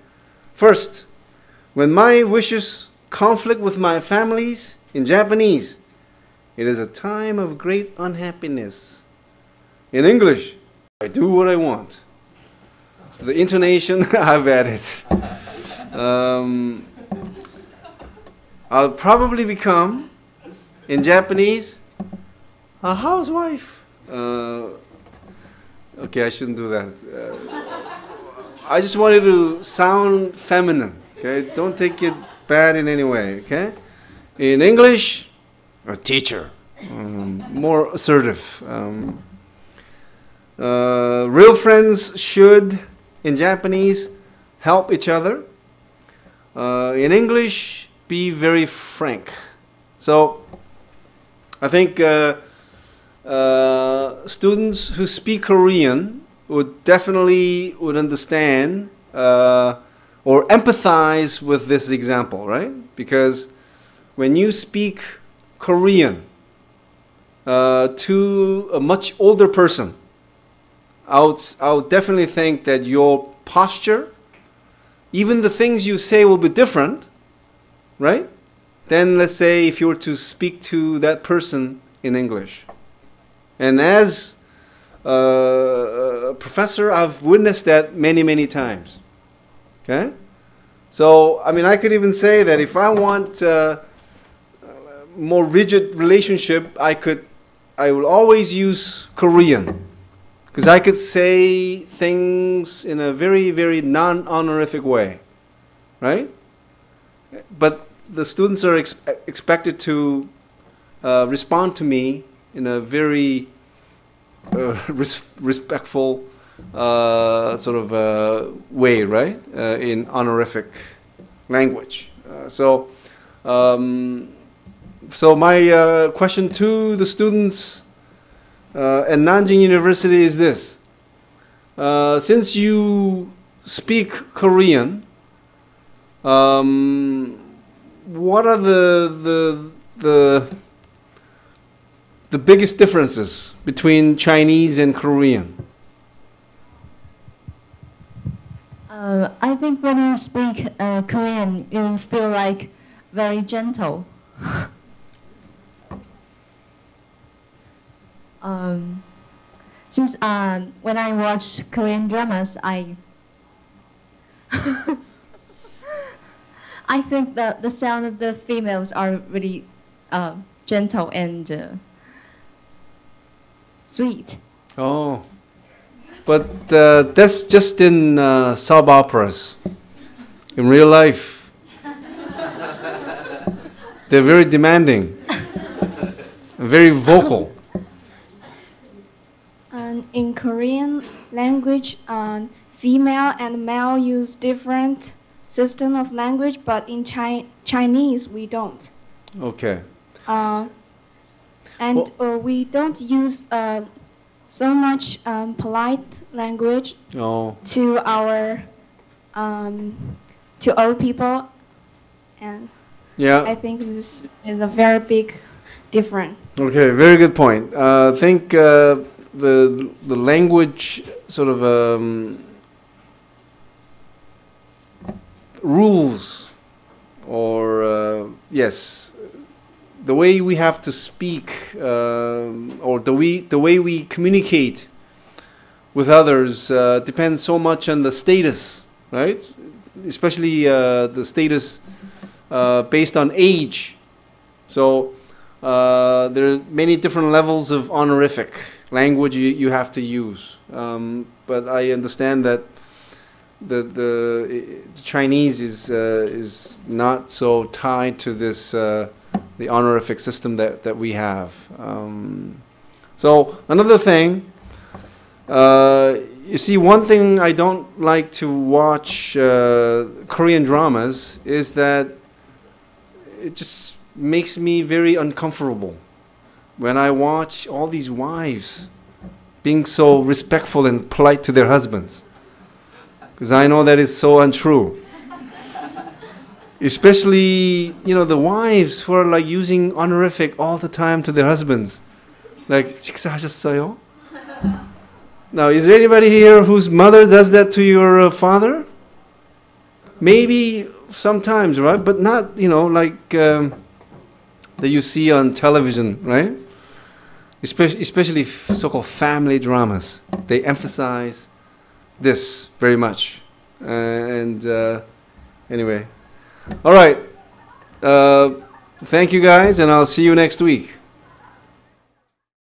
First, when my wishes conflict with my family's, in Japanese, it is a time of great unhappiness. In English, I do what I want. So the intonation, I've added. I'll probably become, in Japanese, a housewife. Okay, I shouldn't do that. I just wanted to sound feminine. Okay, don't take it bad in any way. Okay, in English, a teacher, more assertive. Real friends should, in Japanese, help each other. In English, be very frank. So, I think students who speak Korean would definitely understand or empathize with this example, right? Because when you speak Korean to a much older person, I would definitely think that your posture, even the things you say will be different, right? Then let's say if you were to speak to that person in English. And as a professor, I've witnessed that many, many times. Okay? So, I mean, I could even say that if I want a more rigid relationship, I will always use Korean. Because I could say things in a very, very non-honorific way. Right? But the students are expected to respond to me in a very respectful sort of way, right? In honorific language. So my question to the students at Nanjing University is this. Since you speak Korean, what are the biggest differences between Chinese and Korean? I think when you speak Korean, you feel like very gentle. Since when I watch Korean dramas, I think that the sound of the females are really gentle and sweet. Oh, but that's just in soap operas. In real life, they're very demanding, very vocal. In Korean language, female and male use different system of language, but in Chinese we don't. Okay. We don't use so much polite language to our to old people, and I think this is a very big difference. Okay, very good point. I think the language sort of rules, or yes, the way we have to speak, or the way we communicate with others depends so much on the status, right? Especially the status based on age. So there are many different levels of honorific language you have to use. But I understand that the Chinese is not so tied to this the honorific system that we have. So another thing, you see, one thing I don't like to watch Korean dramas is that it just makes me very uncomfortable when I watch all these wives being so respectful and polite to their husbands, because I know that is so untrue. Especially, you know, the wives who are like using honorific all the time to their husbands, like 식사하셨어요? Now, is there anybody here whose mother does that to your father? Maybe sometimes, right? But not, you know, like that you see on television, right? Especially so-called family dramas. They emphasize this very much. Anyway. All right. Thank you guys, and I'll see you next week.